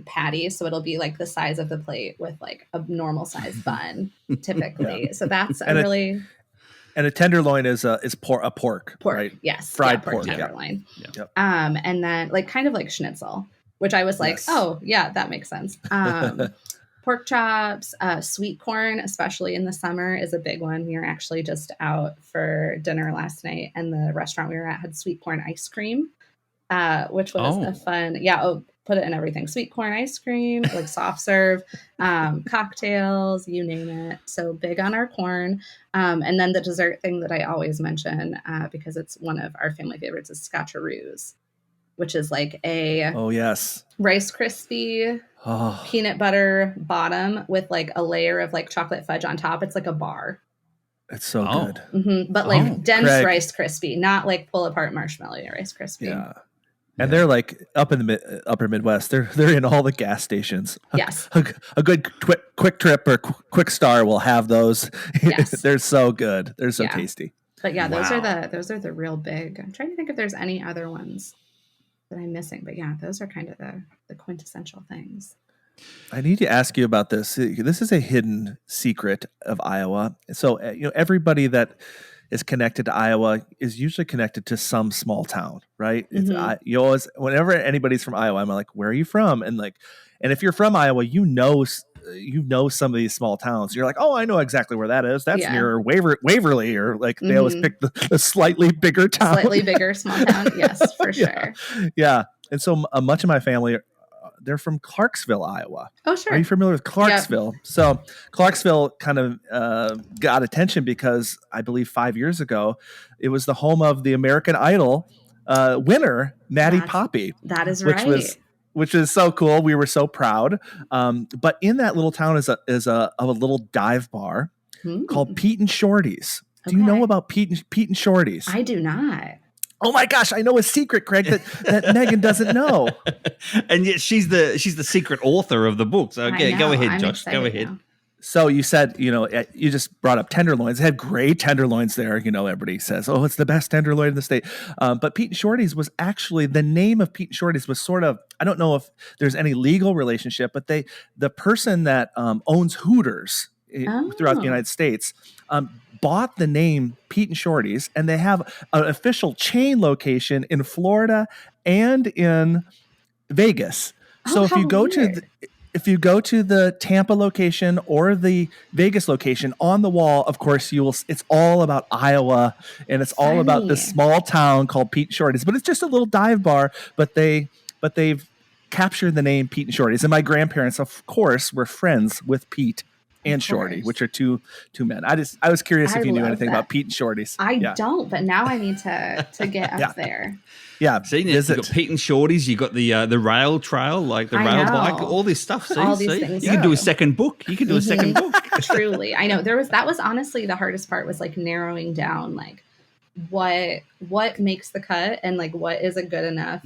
Speaker 2: patty, so it'll be like the size of the plate with like a normal size bun typically. So that's and
Speaker 1: a tenderloin is a pork, right?
Speaker 2: Yes,
Speaker 1: fried
Speaker 2: pork
Speaker 1: pork
Speaker 2: tenderloin.
Speaker 1: Yep.
Speaker 2: And then like kind of like schnitzel, which I was like, oh yeah, that makes sense. Pork chops, sweet corn, especially in the summer, is a big one. We were actually just out for dinner last night, and the restaurant we were at had sweet corn ice cream, which was a fun. Put it in everything. Sweet corn ice cream, like soft serve, cocktails, you name it. So big on our corn. And then the dessert thing that I always mention, because it's one of our family favorites, is scotcheroos, which is like a Rice Krispie peanut butter bottom with like a layer of like chocolate fudge on top. It's like a bar.
Speaker 1: It's so good.
Speaker 2: Mm-hmm. But like dense Rice Krispie, not like pull apart marshmallow Rice Krispie.
Speaker 1: Yeah. And they're like up in the upper Midwest. They're in all the gas stations.
Speaker 2: Yes.
Speaker 1: A good Quick Trip or Quick Star will have those.
Speaker 2: Yes.
Speaker 1: They're so good. They're so tasty.
Speaker 2: But yeah, those are the real big. I'm trying to think if there's any other ones that I'm missing. But yeah, those are kind of the quintessential things.
Speaker 1: I need to ask you about this. This is a hidden secret of Iowa. So, everybody that is connected to Iowa is usually connected to some small town, right? You always, whenever anybody's from Iowa, I'm like, where are you from? And if you're from Iowa, you know some of these small towns. You're like, oh, I know exactly where that is. That's near Waverly, or like they always pick the slightly bigger town.
Speaker 2: Slightly bigger small town. Yes, for sure.
Speaker 1: Yeah. And so much of my family, they're from Clarksville, Iowa.
Speaker 2: Oh, sure.
Speaker 1: Are you familiar with Clarksville? Yep. So Clarksville kind of got attention because I believe 5 years ago, it was the home of the American Idol winner, Maddie Poppy.
Speaker 2: That is right.
Speaker 1: Which is so cool. We were so proud. But in that little town is a little dive bar called Pete and Shorty's. Do you know about Pete and Shorty's?
Speaker 2: I do not.
Speaker 1: Oh my gosh, I know a secret, Craig, that Megan doesn't know.
Speaker 3: And yet she's the secret author of the book. So go ahead, Josh. Go ahead.
Speaker 2: Now.
Speaker 1: So you said, you just brought up tenderloins. They had great tenderloins there. Everybody says, oh, it's the best tenderloin in the state. But Pete and Shorty's was actually, the name of Pete and Shorty's was sort of, I don't know if there's any legal relationship, but the person that owns Hooters throughout the United States bought the name Pete and Shorty's, and they have an official chain location in Florida and in Vegas. So if you go to the Tampa location or the Vegas location, on the wall, of course, it's all about Iowa, and it's all about this small town called Pete and Shorty's. But it's just a little dive bar, but they've captured the name Pete and Shorty's. And my grandparents, of course, were friends with Pete and Shorty, which are two men. I was curious if you knew anything about Pete and Shorty's.
Speaker 2: I don't, but now I need to get up there.
Speaker 1: Yeah,
Speaker 3: see, you've got Pete and Shorty's. You got the rail trail, like the rail bike, all this stuff. See,
Speaker 2: all these things.
Speaker 3: You can do a second book. You can do a second book.
Speaker 2: Truly, I know that was honestly the hardest part, was like narrowing down like what makes the cut and like what is a good enough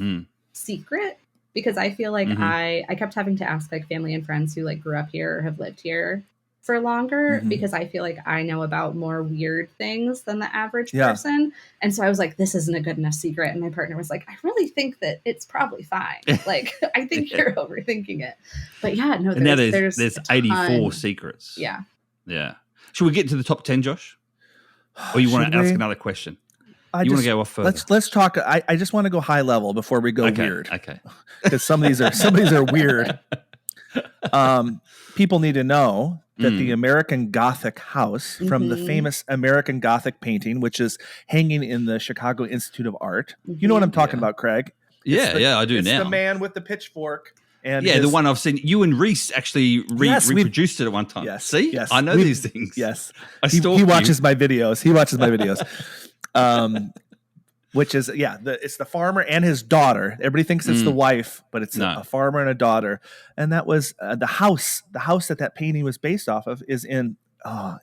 Speaker 2: secret. Because I feel like I kept having to ask like family and friends who like grew up here or have lived here for longer, because I feel like I know about more weird things than the average person. And so I was like, this isn't a good enough secret. And my partner was like, I really think that it's probably fine. Like, I think you're overthinking it. But yeah, no, there's
Speaker 3: 84 secrets.
Speaker 2: Yeah.
Speaker 3: Yeah. Should we get to the top 10, Josh? Or you want to ask another question? You want to go off further?
Speaker 1: Let's talk. I just want to go high level before we go weird.
Speaker 3: Okay.
Speaker 1: Because some of these are weird. People need to know that the American Gothic house from the famous American Gothic painting, which is hanging in the Chicago Institute of Art. You know what I'm talking about, Craig?
Speaker 3: I do now.
Speaker 1: It's the man with the pitchfork. And
Speaker 3: the one I've seen. You and Reese actually reproduced it at one time.
Speaker 1: Yes.
Speaker 3: See? Yes. I know these things.
Speaker 1: Yes. He watches my videos. Which is, it's the farmer and his daughter. Everybody thinks it's the wife, but it's a farmer and a daughter. And that was the house. The house that painting was based off of is in,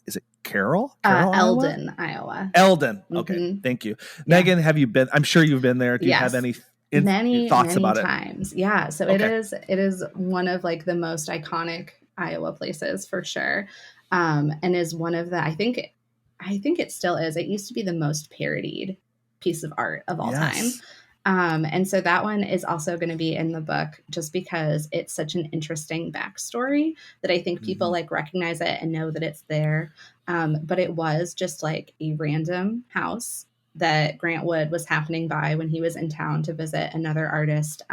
Speaker 1: is it Carroll?
Speaker 2: Eldon, Iowa.
Speaker 1: Eldon. Okay. Thank you. Megan, have you been? I'm sure you've been there. Do you have any thoughts about
Speaker 2: times? Yeah. So it is one of like the most iconic Iowa places for sure. And is one of the, I think it still is. It used to be the most parodied piece of art of all time. And so that one is also going to be in the book just because it's such an interesting backstory that I think people like recognize it and know that it's there. But it was just like a random house that Grant Wood was happening by when he was in town to visit another artist.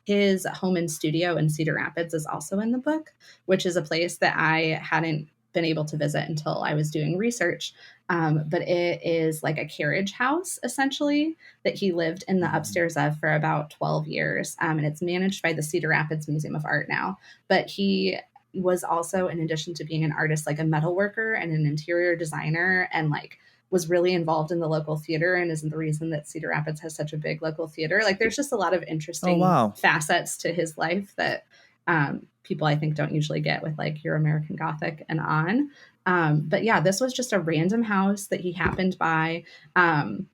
Speaker 2: His home and studio in Cedar Rapids is also in the book, which is a place that I hadn't been able to visit until I was doing research. But it is like a carriage house, essentially, that he lived in the upstairs of for about 12 years. And it's managed by the Cedar Rapids Museum of Art now. But he was also, in addition to being an artist, like a metal worker and an interior designer, and like was really involved in the local theater and is the reason that Cedar Rapids has such a big local theater. Like there's just a lot of interesting facets to his life that people I think don't usually get with like your American Gothic and on. But yeah, this was just a random house that he happened by and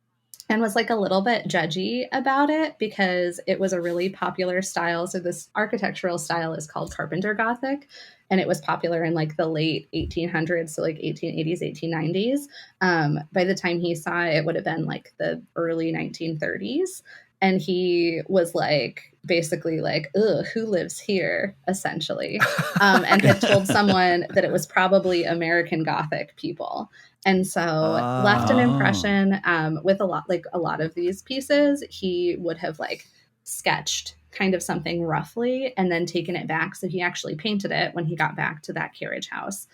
Speaker 2: was like a little bit judgy about it because it was a really popular style. So this architectural style is called Carpenter Gothic. and it was popular in like the late 1800s, so like 1880s, 1890s. By the time he saw it, it would have been like the early 1930s. And he was like, basically like, ugh, who lives here, essentially, and had told someone that it was probably American Gothic people. And so left an impression with a lot of these pieces. He would have like sketched kind of something roughly and then taken it back. So he actually painted it when he got back to that carriage house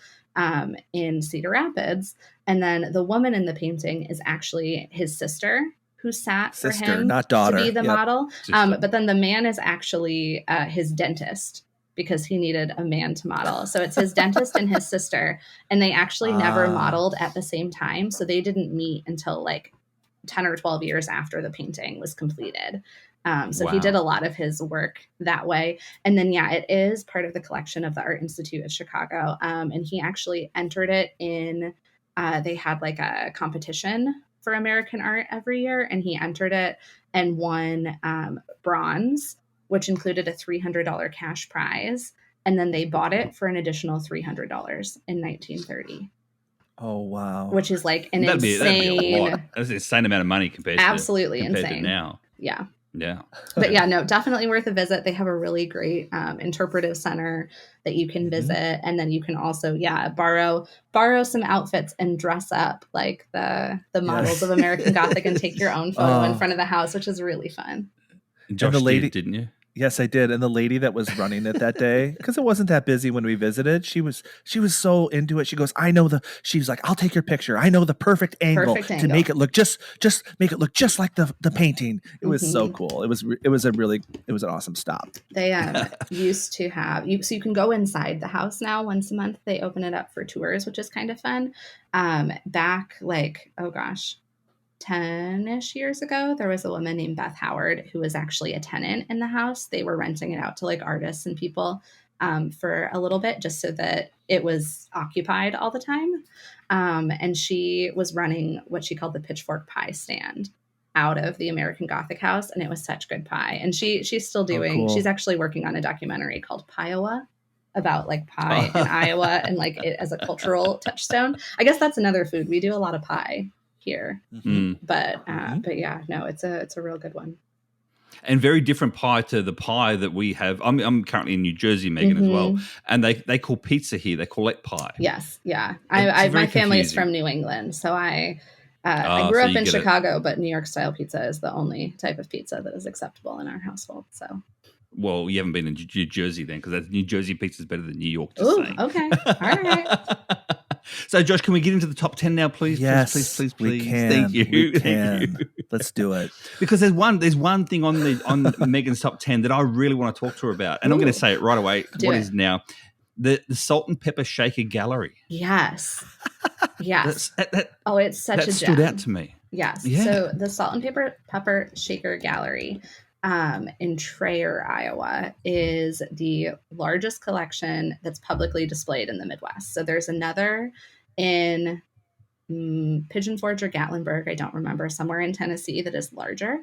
Speaker 2: in Cedar Rapids. And then the woman in the painting is actually his sister, who sat for him
Speaker 1: not daughter.
Speaker 2: to be the model. But then the man is actually his dentist, because he needed a man to model. So it's his dentist and his sister, and they actually never modeled at the same time. So they didn't meet until like 10 or 12 years after the painting was completed. So he did a lot of his work that way. And then, it is part of the collection of the Art Institute of Chicago. And he actually entered it in, they had like a competition for American art every year, and he entered it and won bronze, which included a $300 cash prize. And then they bought it for an additional $300 in 1930.
Speaker 1: Oh, wow.
Speaker 2: Which is like an
Speaker 3: that'd
Speaker 2: insane...
Speaker 3: be a lot. That's an insane amount of money compared
Speaker 2: insane.
Speaker 3: to now.
Speaker 2: Yeah.
Speaker 3: Yeah.
Speaker 2: But no, definitely worth a visit. They have a really great interpretive center that you can visit. And then you can also, borrow some outfits and dress up like the models of American Gothic and take your own photo in front of the house, which is really fun.
Speaker 3: Josh did, didn't you?
Speaker 1: Yes, I did. And the lady that was running it that day, because it wasn't that busy when we visited, she was so into it. She goes, she was like, I'll take your picture. I know the perfect angle to make it look just make it look just like the painting. It was so cool. It was an awesome stop.
Speaker 2: They used to have so you can go inside the house now once a month. They open it up for tours, which is kind of fun. Back like, 10-ish years ago, there was a woman named Beth Howard who was actually a tenant in the house. They were renting it out to like artists and people for a little bit, just so that it was occupied all the time. And she was running what she called the pitchfork pie stand out of the American Gothic house. And it was such good pie. And she's still doing, she's actually working on a documentary called Piowa, about like pie in Iowa and like it as a cultural touchstone. I guess that's another food. We do a lot of pie here, but it's a real good one,
Speaker 3: and very different pie to the pie that we have. I'm currently in New Jersey, Megan, as well, and they call pizza here, they call it pie.
Speaker 2: Yes, my family is from New England, so I grew up in Chicago, but New York style pizza is the only type of pizza that is acceptable in our household. So,
Speaker 3: well, you haven't been in New Jersey then, because New Jersey pizza is better than New York.
Speaker 2: Okay, all right.
Speaker 3: So, Josh, can we get into the top 10 now, please?
Speaker 1: Yes,
Speaker 3: please.
Speaker 1: We can.
Speaker 3: Thank you.
Speaker 1: Thank you. Let's do it.
Speaker 3: Because there's one thing on Megan's top 10 that I really want to talk to her about, and I'm going to say it right away. Is now the Salt and Pepper Shaker Gallery?
Speaker 2: Yes. It's such a gem.
Speaker 3: That stood out to me.
Speaker 2: Yes. Yeah. So the Salt and Pepper Shaker Gallery in Traer, Iowa, is the largest collection that's publicly displayed in the Midwest. So there's another in Pigeon Forge or Gatlinburg, I don't remember, somewhere in Tennessee that is larger.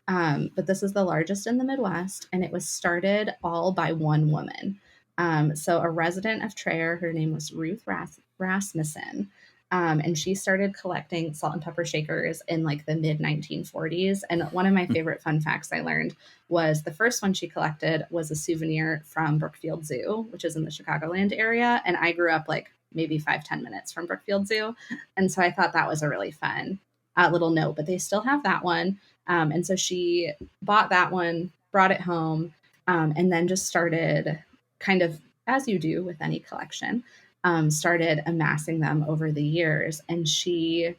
Speaker 2: But this is the largest in the Midwest, and it was started all by one woman. So a resident of Traer, her name was Ruth Rasmussen. And she started collecting salt and pepper shakers in like the mid 1940s. And one of my favorite fun facts I learned was the first one she collected was a souvenir from Brookfield Zoo, which is in the Chicagoland area. And I grew up like maybe 5-10 minutes from Brookfield Zoo. And so I thought that was a really fun little note, but they still have that one. And so she bought that one, brought it home, and then just started kind of, as you do with any collection, started amassing them over the years. And she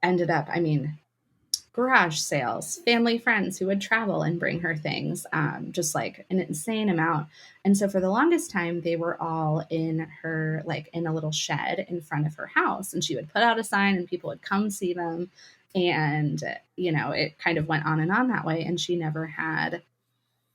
Speaker 2: ended up, garage sales, family friends who would travel and bring her things, just like an insane amount. And so for the longest time, they were all in her, in a little shed in front of her house. And she would put out a sign and people would come see them. And, it kind of went on and on that way. And she never had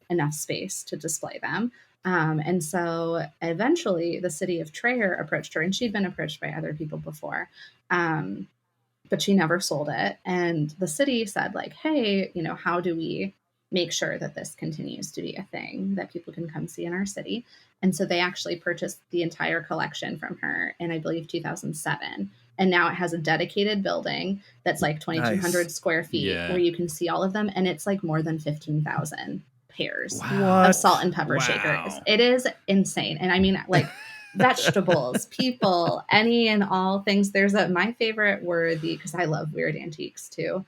Speaker 2: enough space to display them. And so eventually the city of Traer approached her, and she'd been approached by other people before, but she never sold it. And the city said hey, how do we make sure that this continues to be a thing that people can come see in our city. And so they actually purchased the entire collection from her in, I believe, 2007. And now it has a dedicated building that's like 2,200 square feet where you can see all of them. And it's like more than 15,000 pairs of salt and pepper shakers. It is insane. And I mean, like vegetables, people, any and all things. My favorite were because I love weird antiques too.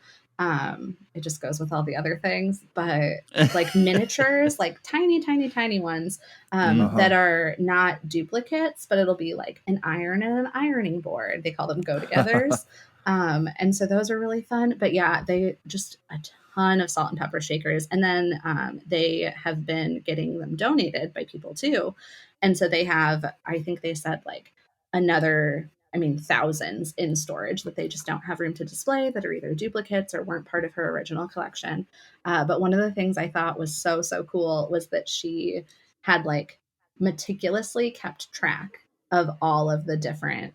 Speaker 2: It just goes with all the other things, but like miniatures, like tiny ones, that are not duplicates, but it'll be like an iron and an ironing board. They call them go-togethers. And so those are really fun, but yeah, they just a ton of salt and pepper shakers. And then, they have been getting them donated by people too. And so they have, I think they said like thousands in storage that they just don't have room to display, that are either duplicates or weren't part of her original collection. But one of the things I thought was so cool was that she had like meticulously kept track of all of the different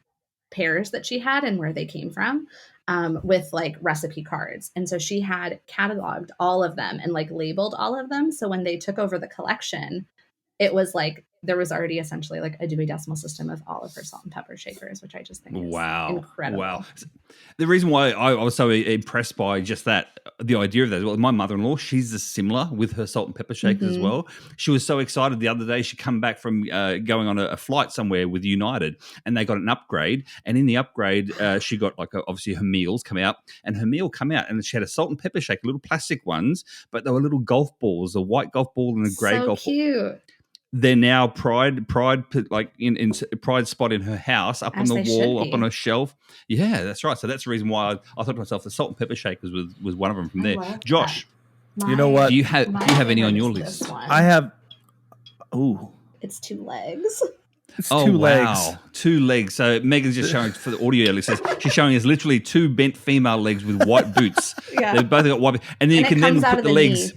Speaker 2: pairs that she had and where they came from, with like recipe cards. And so she had cataloged all of them and like labeled all of them. So when they took over the collection, it was like there was already essentially like a Dewey Decimal System of all of her salt and pepper shakers, which I just think is incredible.
Speaker 3: Wow. The reason why I was so impressed by just that, the idea of that, well, my mother-in-law, she's similar with her salt and pepper shakers as well. She was so excited the other day. She come back from going on a flight somewhere with United, and they got an upgrade. And in the upgrade, she got like obviously her meals come out, and her meal come out, and she had a salt and pepper shaker, little plastic ones, but they were little golf balls, a white golf ball and a grey golf ball. So cute. They're now pride like in pride spot in her house, up on the wall, up on a shelf. Yeah, that's right. So that's the reason why I thought to myself the salt and pepper shakers was one of them from there. Josh,
Speaker 1: you know what?
Speaker 3: Do you have any on your list?
Speaker 1: I have. Ooh,
Speaker 2: it's 2 legs.
Speaker 1: It's two legs.
Speaker 3: 2 legs. So Megan's just showing for the audio listeners. She's showing us literally 2 bent female legs with white boots. Yeah, they've both got white, and then you can then put the legs.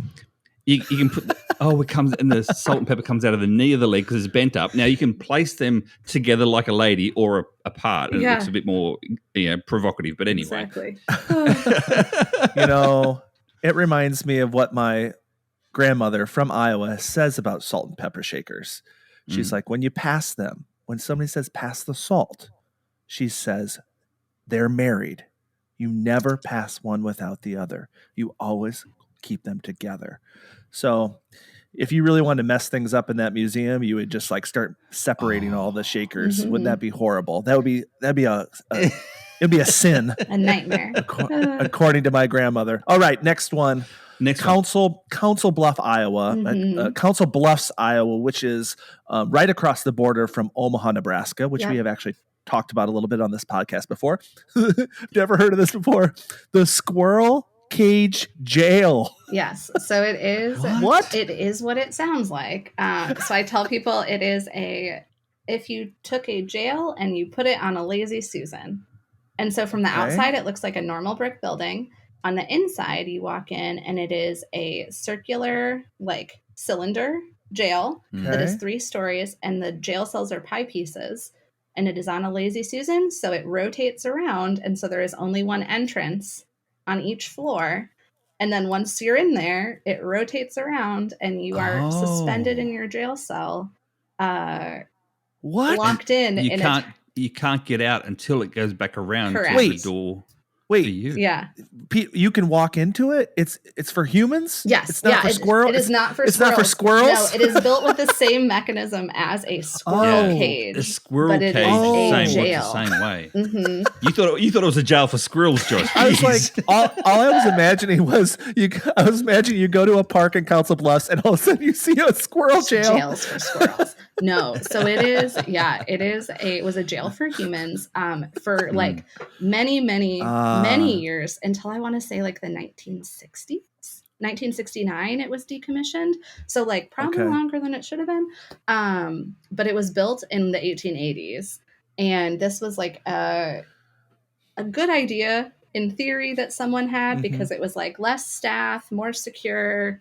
Speaker 3: You can put it comes, and the salt and pepper comes out of the knee of the leg because it's bent up. Now you can place them together like a lady or apart, and it looks a bit more provocative. But anyway,
Speaker 2: exactly.
Speaker 1: It reminds me of what my grandmother from Iowa says about salt and pepper shakers. She's like, when you pass them, when somebody says pass the salt, she says they're married. You never pass one without the other. You always keep them together. So if you really wanted to mess things up in that museum, you would just like start separating all the shakers. Wouldn't that be horrible? That'd be it'd be a sin.
Speaker 2: A nightmare.
Speaker 1: According to my grandmother. All right, next one. Council Bluff, Iowa. Council Bluffs, Iowa, which is right across the border from Omaha, Nebraska, which we have actually talked about a little bit on this podcast before. Never heard of this before. The Squirrel Cage Jail.
Speaker 2: Yes. So it is what? It is what it sounds like. So I tell people it is if you took a jail and you put it on a Lazy Susan. And so from the outside, it looks like a normal brick building. On the inside, you walk in and it is a circular, like cylinder jail that is 3 stories, and the jail cells are pie pieces, and it is on a Lazy Susan. So it rotates around. And so there is only one entrance on each floor. And then once you're in there, it rotates around and you are suspended in your jail cell. Locked in.
Speaker 3: You can't get out until it goes back around to the door.
Speaker 1: Wait,
Speaker 3: for you.
Speaker 2: Yeah.
Speaker 1: You can walk into it? It's for humans?
Speaker 2: Yes.
Speaker 1: It's not for squirrels?
Speaker 2: It is not for
Speaker 1: squirrels. It's not for squirrels?
Speaker 2: No, it is built with the same mechanism as a squirrel cage.
Speaker 3: A squirrel cage.
Speaker 2: Jail.
Speaker 3: The same way. You thought it was a jail for squirrels, Josh.
Speaker 1: I was like, all I was imagining was you go to a park in Council Bluffs and all of a sudden you see a squirrel jail.
Speaker 2: Jails for squirrels. No. So it was a jail for humans for like many years, until I want to say like the 1960s. 1969 it was decommissioned, so like probably longer than it should have been, but it was built in the 1880s, and this was like a good idea in theory that someone had, because it was like less staff, more secure,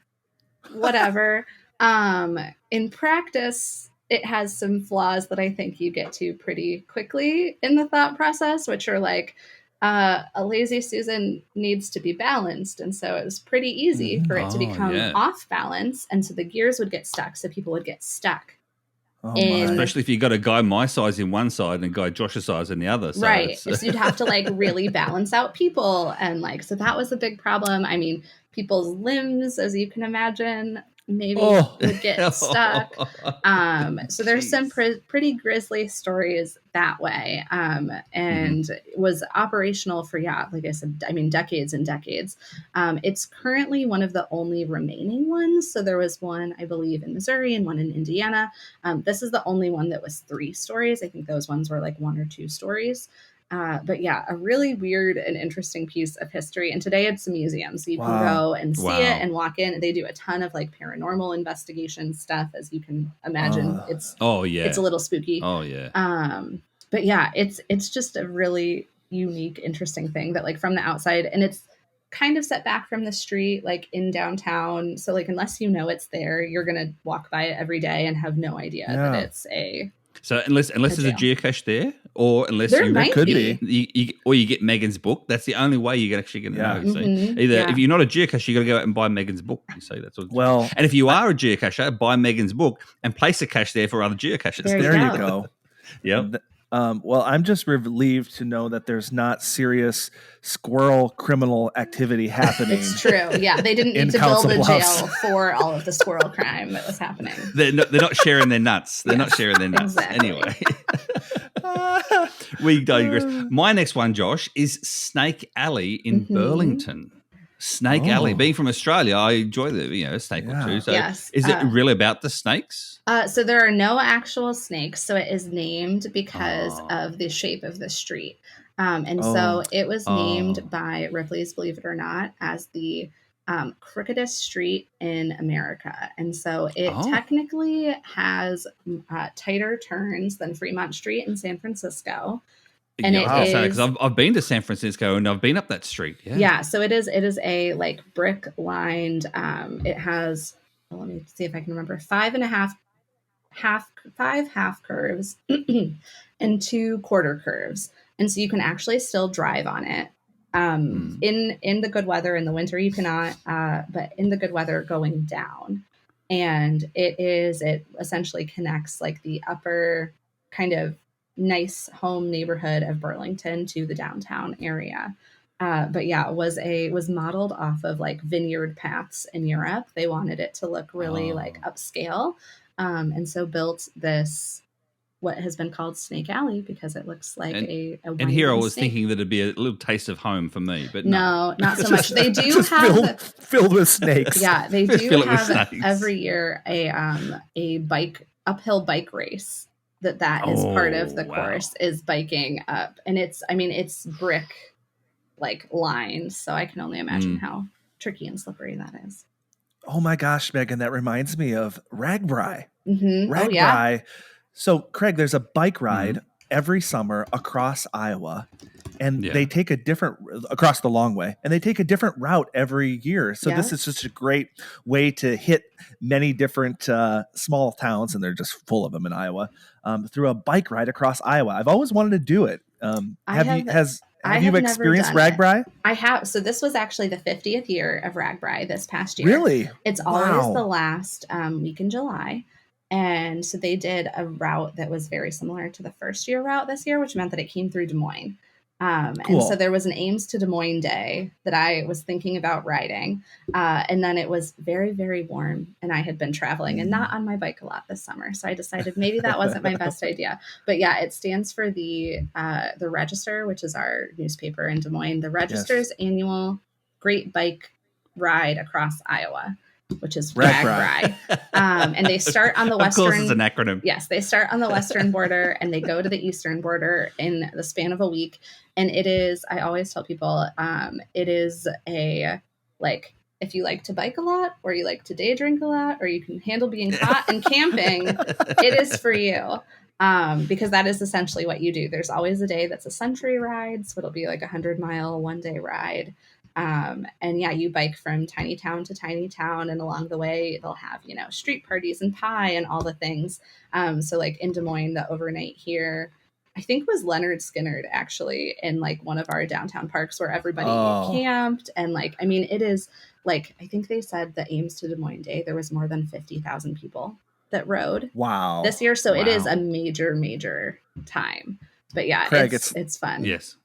Speaker 2: whatever. In practice, it has some flaws that I think you get to pretty quickly in the thought process, which are like, A lazy Susan needs to be balanced. And so it was pretty easy for it to become off balance. And so the gears would get stuck. So people would get stuck.
Speaker 3: Especially if you got a guy my size in one side and a guy Josh's size in the other. So
Speaker 2: right. So you'd have to like really balance out people. And like, so that was a big problem. I mean, people's limbs, as you can imagine, maybe would get stuck. So there's some pretty grisly stories that way. And was operational for, like I said, I mean, decades and decades. It's currently one of the only remaining ones. So there was one, I believe, in Missouri and one in Indiana. This is the only one that was 3 stories. I think those ones were like 1 or 2 stories. But yeah, a really weird and interesting piece of history. And today it's a museum. So you can go and see it and walk in. They do a ton of like paranormal investigation stuff, as you can imagine. It's a little spooky. But yeah, it's just a really unique, interesting thing that like from the outside, and it's kind of set back from the street, like in downtown. So like, unless you know it's there, you're going to walk by it every day and have no idea that it's a...
Speaker 3: So unless there's a geocache there, or unless
Speaker 2: there could
Speaker 3: be, you get Megan's book, that's the only way you're actually going to know. So either if you're not a geocacher, you got to go out and buy Megan's book. You see, that's what. And if you are a geocacher, buy Megan's book and place a cache there for other geocachers.
Speaker 1: There you go.
Speaker 3: Yep.
Speaker 1: Well, I'm just relieved to know that there's not serious squirrel criminal activity happening.
Speaker 2: It's true. Yeah, they didn't need to build a jail for all of the squirrel crime that was happening.
Speaker 3: They're not sharing their nuts. They're not sharing their nuts.
Speaker 2: Exactly.
Speaker 3: Anyway. We digress. My next one, Josh, is Snake Alley in Burlington. Snake Alley. Being from Australia, I enjoy the snake or two. So is it really about the snakes?
Speaker 2: So there are no actual snakes. So it is named because of the shape of the street. So it was named by Ripley's, believe it or not, as the crookedest street in America. And so it technically has tighter turns than Fremont Street in San Francisco. And
Speaker 3: because I've been to San Francisco and I've been up that street.
Speaker 2: Yeah. So it is a like brick lined. It has. Well, let me see if I can remember. 5 half curves and 2 quarter curves, and so you can actually still drive on it. In the good weather, in the winter you cannot. But in the good weather, going down, and it essentially connects like the upper kind of nice home neighborhood of Burlington to the downtown area. But yeah, it was modeled off of like vineyard paths in Europe. They wanted it to look really like upscale. And so built this, what has been called Snake Alley, because it looks like a
Speaker 3: and here I was thinking that it'd be a little taste of home for me, but
Speaker 2: no, not so much. They do have
Speaker 1: filled with snakes.
Speaker 2: Yeah, they do have every year a uphill bike race. That is part of the course, is biking up, and it's brick like lined, so I can only imagine how tricky and slippery that is.
Speaker 1: Oh my gosh, Megan, that reminds me of Ragbri.
Speaker 2: Ragbri.
Speaker 1: So Craig, there's a bike ride every summer across Iowa, and they take a different across the long way, and they take a different route every year. So this is just a great way to hit many different small towns, and they're just full of them in Iowa, through a bike ride across Iowa. I've always wanted to do it. Have you experienced Ragbri?
Speaker 2: I have. So this was actually the 50th year of Ragbri this past year.
Speaker 1: Really?
Speaker 2: It's always the last week in July. And so they did a route that was very similar to the first year route this year, which meant that it came through Des Moines. And so there was an Ames to Des Moines day that I was thinking about riding. And then it was very, very warm, and I had been traveling and not on my bike a lot this summer. So I decided maybe that wasn't my best idea. But yeah, it stands for the Register, which is our newspaper in Des Moines. The Register's annual Great Bike Ride across Iowa, which is Ragbri. And they start on the western.
Speaker 3: Of course, it's an acronym.
Speaker 2: Yes, they start on the western border and they go to the eastern border in the span of a week. And it is, I always tell people, it is if you like to bike a lot, or you like to day drink a lot, or you can handle being hot and camping, it is for you. Because that is essentially what you do. There's always a day that's a century ride, so it'll be like 100-mile one-day ride. And yeah, you bike from tiny town to tiny town, and along the way they'll have, street parties and pie and all the things. So like in Des Moines, the overnight here, I think was Leonard Skinner actually in like one of our downtown parks where everybody camped. And like, I mean, it is like, I think they said the Ames to Des Moines Day, there was more than 50,000 people that rode this year. So it is a major time. But yeah, Craig, it's fun.
Speaker 3: Yes.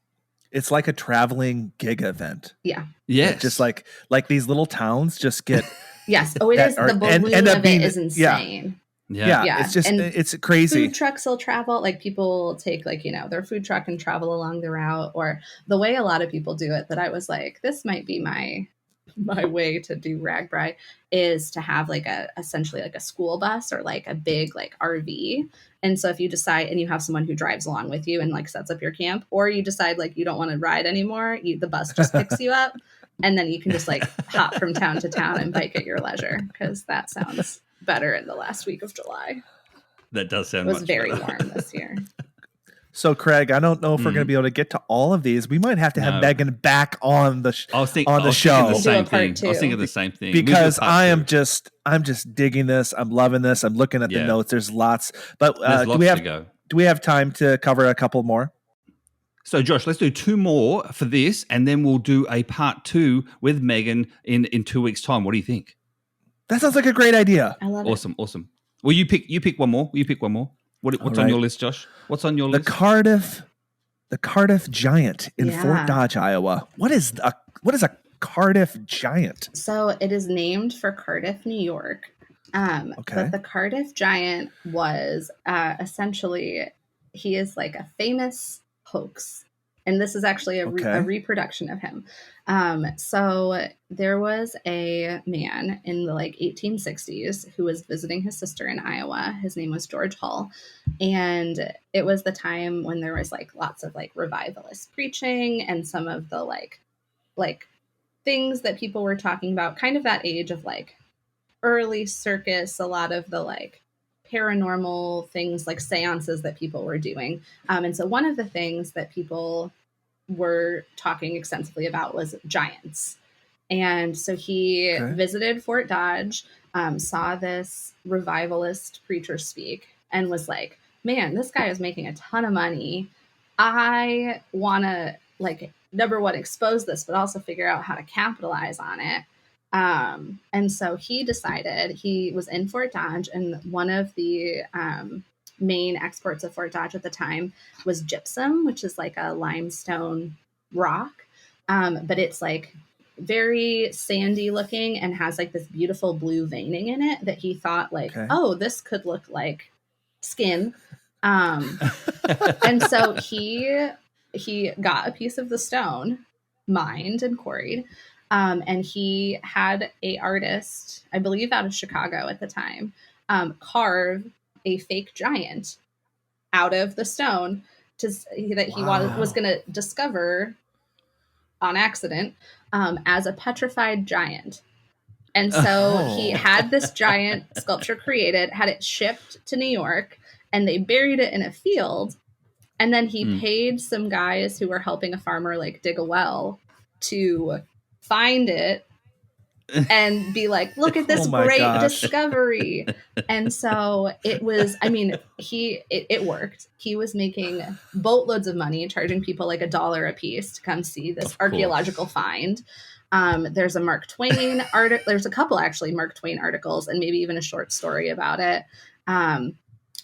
Speaker 1: It's like a traveling gig event.
Speaker 2: Yeah.
Speaker 3: Yes.
Speaker 1: Just like these little towns just get.
Speaker 2: Yes. Oh, it is. The balloon of it is insane.
Speaker 1: Yeah. It's just, it's crazy.
Speaker 2: Food trucks will travel. Like people take like, you know, their food truck and travel along the route, or the way a lot of people do it that I was like, this might be my way to do RAGBRAI is to have like essentially like a school bus or like a big like RV. And so if you decide and you have someone who drives along with you and like sets up your camp, or you decide like you don't want to ride anymore, the bus just picks you up, and then you can just like hop from town to town and bike at your leisure, because that sounds better in the last week of July.
Speaker 3: That does sound.
Speaker 2: It was very warm this year.
Speaker 1: So, Craig, I don't know if we're going to be able to get to all of these. We might have to have Megan back on the show.
Speaker 3: I was thinking the same thing.
Speaker 1: Because I'm just digging this. I'm loving this. I'm looking at the notes. There's lots. But do we have time to cover a couple more?
Speaker 3: So, Josh, let's do 2 more for this, and then we'll do a part 2 with Megan in 2 weeks' time. What do you think?
Speaker 1: That sounds like a great idea.
Speaker 2: I love it.
Speaker 3: Awesome. Well, you pick one more. What's on your list, Josh? What's on your list?
Speaker 1: The Cardiff Giant in Fort Dodge, Iowa. What is a Cardiff Giant?
Speaker 2: So it is named for Cardiff, New York. But the Cardiff Giant was essentially, he is like a famous hoax. And this is actually a reproduction of him. So there was a man in the like 1860s who was visiting his sister in Iowa. His name was George Hull. And it was the time when there was like lots of like revivalist preaching and some of the like things that people were talking about, kind of that age of like early circus, a lot of the like paranormal things like seances that people were doing. And so one of the things that people were talking extensively about was giants. And so he visited Fort Dodge, saw this revivalist preacher speak, and was like, man, this guy is making a ton of money. I want to like, number one, expose this, but also figure out how to capitalize on it. And so he decided, he was in Fort Dodge, and one of the main exports of Fort Dodge at the time was gypsum, which is like a limestone rock. But it's like very sandy looking and has like this beautiful blue veining in it that he thought like, oh, this could look like skin. And so he got a piece of the stone, mined and quarried. And he had a artist, I believe out of Chicago at the time, carve a fake giant out of the stone that he was going to discover on accident as a petrified giant. And so he had this giant sculpture created, had it shipped to New York, and they buried it in a field. And then he paid some guys who were helping a farmer like dig a well to find it and be like, look at this great discovery. And so it was, I mean, it worked. He was making boatloads of money, charging people like $1 a piece to come see this archaeological find. There's a Mark Twain article. There's a couple actually Mark Twain articles and maybe even a short story about it.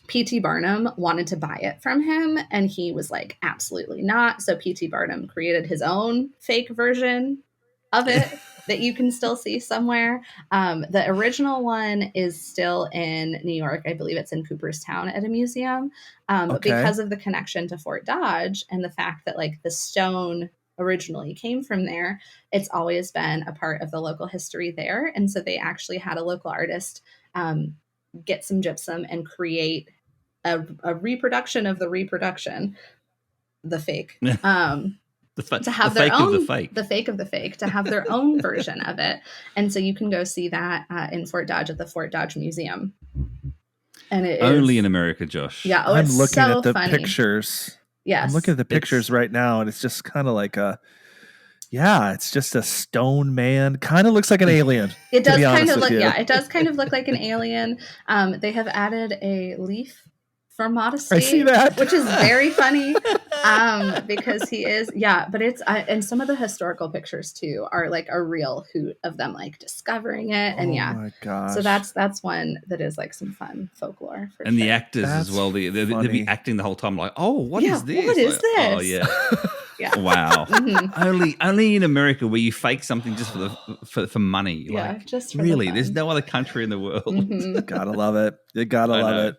Speaker 2: P.T. Barnum wanted to buy it from him, and he was like, absolutely not. So P.T. Barnum created his own fake version of it that you can still see somewhere. The original one is still in New York. I believe it's in Cooperstown at a museum. But because of the connection to Fort Dodge and the fact that like the stone originally came from there, it's always been a part of the local history there. And so they actually had a local artist get some gypsum and create a reproduction of the reproduction, the fake.
Speaker 3: To have their own,
Speaker 2: the fake of the fake, to have their own version of it. And so you can go see that in Fort Dodge at the Fort Dodge Museum. And it
Speaker 3: only in America, Josh.
Speaker 2: Yeah.
Speaker 1: I'm looking at the
Speaker 2: funny.
Speaker 1: Pictures.
Speaker 2: Yes.
Speaker 1: I'm looking at the pictures right now, and it's just kind of like it's just a stone man. Kind of looks like an alien.
Speaker 2: It does kind of look like an alien. They have added a leaf for modesty.
Speaker 1: I see that.
Speaker 2: Which is very funny because he is, but it's, and some of the historical pictures too are like a real hoot of them like discovering it. And
Speaker 1: oh my gosh.
Speaker 2: So that's one that is like some fun folklore for
Speaker 3: and
Speaker 2: sure.
Speaker 3: the actors
Speaker 1: That's
Speaker 3: as well. They'll be acting the whole time like, oh, what is this?
Speaker 2: What is
Speaker 3: like,
Speaker 2: this?
Speaker 3: Oh, yeah.
Speaker 2: Yeah.
Speaker 3: Wow. Only in America where you fake something just for money.
Speaker 2: Yeah,
Speaker 3: like,
Speaker 2: just for
Speaker 3: really.
Speaker 2: the fun.
Speaker 3: There's no other country in the world.
Speaker 1: Gotta love it. You gotta love it.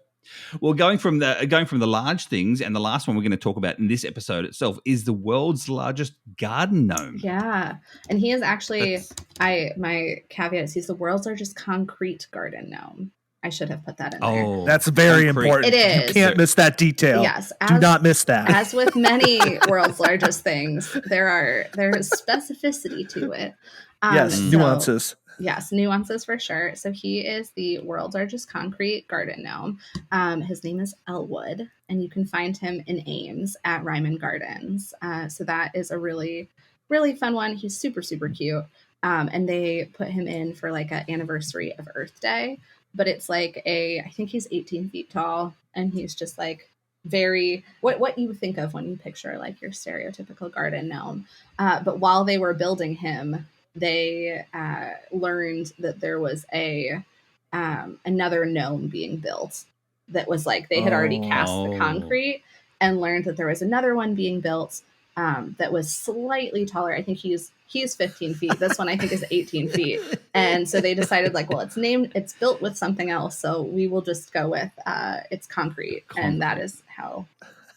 Speaker 3: Well, going from the large things, and the last one we're going to talk about in this episode itself is the world's largest garden gnome.
Speaker 2: Yeah, and he is actually my caveat is he's the world's largest concrete garden gnome. I should have put that in there.
Speaker 3: Oh,
Speaker 1: that's very important.
Speaker 2: It is.
Speaker 1: You can't miss that detail.
Speaker 2: Yes,
Speaker 1: do not miss that.
Speaker 2: As with many world's largest things, there is specificity to it.
Speaker 1: Yes, nuances.
Speaker 2: Yes, nuances for sure. So he is the world's largest concrete garden gnome. His name is Elwood, and you can find him in Ames at Ryman Gardens. So that is a really, really fun one. He's super, super cute. And they put him in for like an anniversary of Earth Day. But it's like I think he's 18 feet tall, and he's just like very, what you think of when you picture like your stereotypical garden gnome. But while they were building him, they learned that there was another gnome being built that was like they had already cast the concrete and learned that there was another one being built that was slightly taller. I think he's 15 feet. This one I think is 18 feet. And so they decided like, well, it's built with something else, so we will just go with it's concrete. And that is how.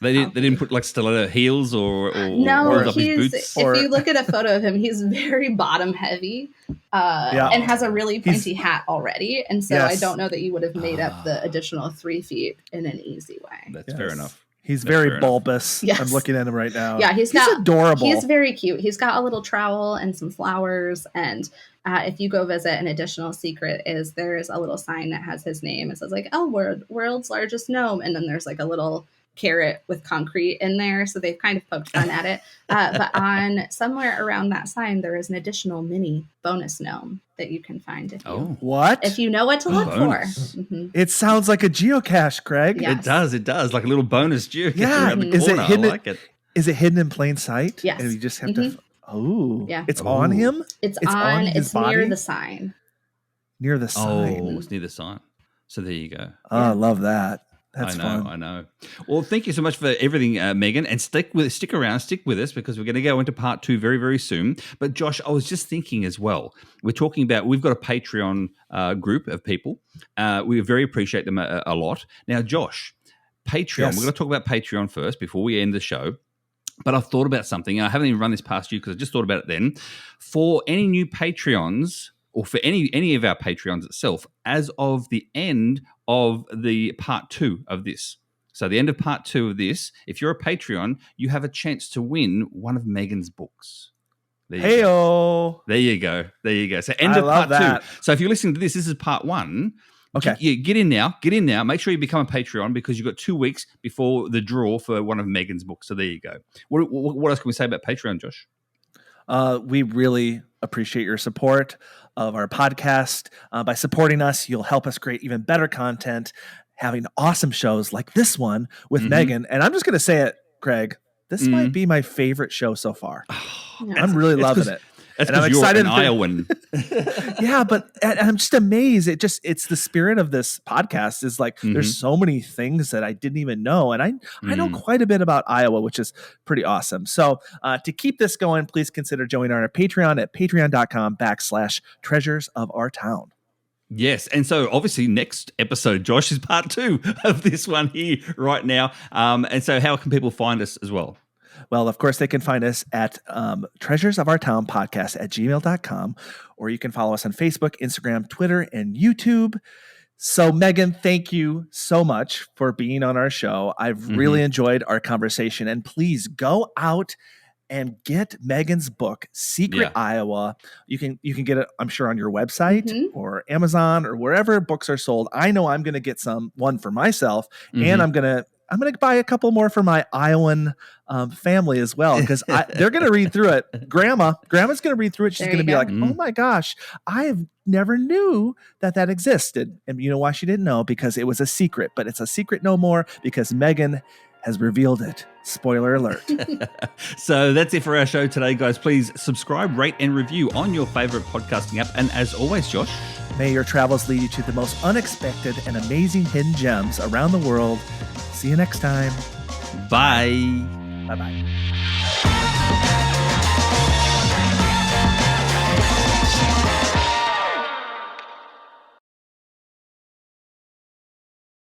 Speaker 3: They didn't put like stiletto heels or
Speaker 2: no.
Speaker 3: up his boots.
Speaker 2: If you look at a photo of him, he's very bottom heavy and has a really pointy hat already. And so I don't know that you would have made up the additional 3 feet in an easy way.
Speaker 3: That's fair enough.
Speaker 1: He's very bulbous.
Speaker 2: Yes.
Speaker 1: I'm looking at him right now.
Speaker 2: Yeah, he's
Speaker 1: adorable.
Speaker 2: He's very cute. He's got a little trowel and some flowers. And if you go visit, an additional secret is there's a little sign that has his name. It says like Elwood, world's largest gnome. And then there's like a little carrot with concrete in there, so they've kind of poked fun at it. But on somewhere around that sign, there is an additional mini bonus gnome that you can find if you know what to look for. Mm-hmm.
Speaker 1: It sounds like a geocache, Craig.
Speaker 2: Yes.
Speaker 3: It does, like a little bonus geocache.
Speaker 1: Yeah,
Speaker 3: around the corner.
Speaker 1: is it hidden?
Speaker 3: I like it.
Speaker 1: Is it hidden in plain sight?
Speaker 2: Yes,
Speaker 1: and you just have to. Oh,
Speaker 2: yeah,
Speaker 1: it's on him.
Speaker 2: It's on his body? Near the sign.
Speaker 1: Near the sign.
Speaker 3: Oh, it's near the sign. So there you go.
Speaker 1: Oh, I love that. That's fun.
Speaker 3: I know. Well, thank you so much for everything, Megan, and stick with us because we're going to go into part 2 very, very soon. But Josh, I was just thinking as well. We've got a Patreon group of people. We very appreciate them a lot. Now, Josh, Patreon. Yes. We're going to talk about Patreon first before we end the show. But I've thought about something. I haven't even run this past you because I just thought about it then. For any new Patreons, or for any of our Patreons itself, as of the end of the part 2 of this. So the end of part 2 of this, if you're a Patreon, you have a chance to win one of Megan's books.
Speaker 1: Hey-o.
Speaker 3: There you go. So end of part 2. So if you're listening to this is part 1. Okay. Get in now. Make sure you become a Patreon because you've got 2 weeks before the draw for one of Megan's books. So there you go. What else can we say about Patreon, Josh?
Speaker 1: We really appreciate your support of our podcast. By supporting us, you'll help us create even better content, having awesome shows like this one with Megan. And I'm just going to say it, Craig, this might be my favorite show so far. I'm really loving it.
Speaker 3: That's because you're an Iowan.
Speaker 1: Yeah, but I'm just amazed. It's the spirit of this podcast is like there's so many things that I didn't even know. And I know quite a bit about Iowa, which is pretty awesome. So to keep this going, please consider joining our Patreon at patreon.com/treasures of our town.
Speaker 3: Yes. And so obviously next episode, Josh, is part 2 of this one here right now. And so how can people find us as well?
Speaker 1: Well, of course, they can find us at Treasures of Our Town Podcast at gmail.com, or you can follow us on Facebook, Instagram, Twitter, and YouTube. So, Megan, thank you so much for being on our show. I've really enjoyed our conversation, and please go out and get Megan's book, Secret Iowa. You can get it, I'm sure, on your website or Amazon or wherever books are sold. I know I'm going to get one for myself, and I'm going to to buy a couple more for my Iowan family as well, because they're going to read through it. Grandma's going to read through it. She's going to be like, oh my gosh, I have never knew that existed. And you know why she didn't know? Because it was a secret, but it's a secret no more because Megan has revealed it. Spoiler alert.
Speaker 3: So that's it for our show today, guys. Please subscribe, rate, and review on your favorite podcasting app. And as always, Josh,
Speaker 1: may your travels lead you to the most unexpected and amazing hidden gems around the world. See you next time.
Speaker 3: Bye.
Speaker 1: Bye-bye.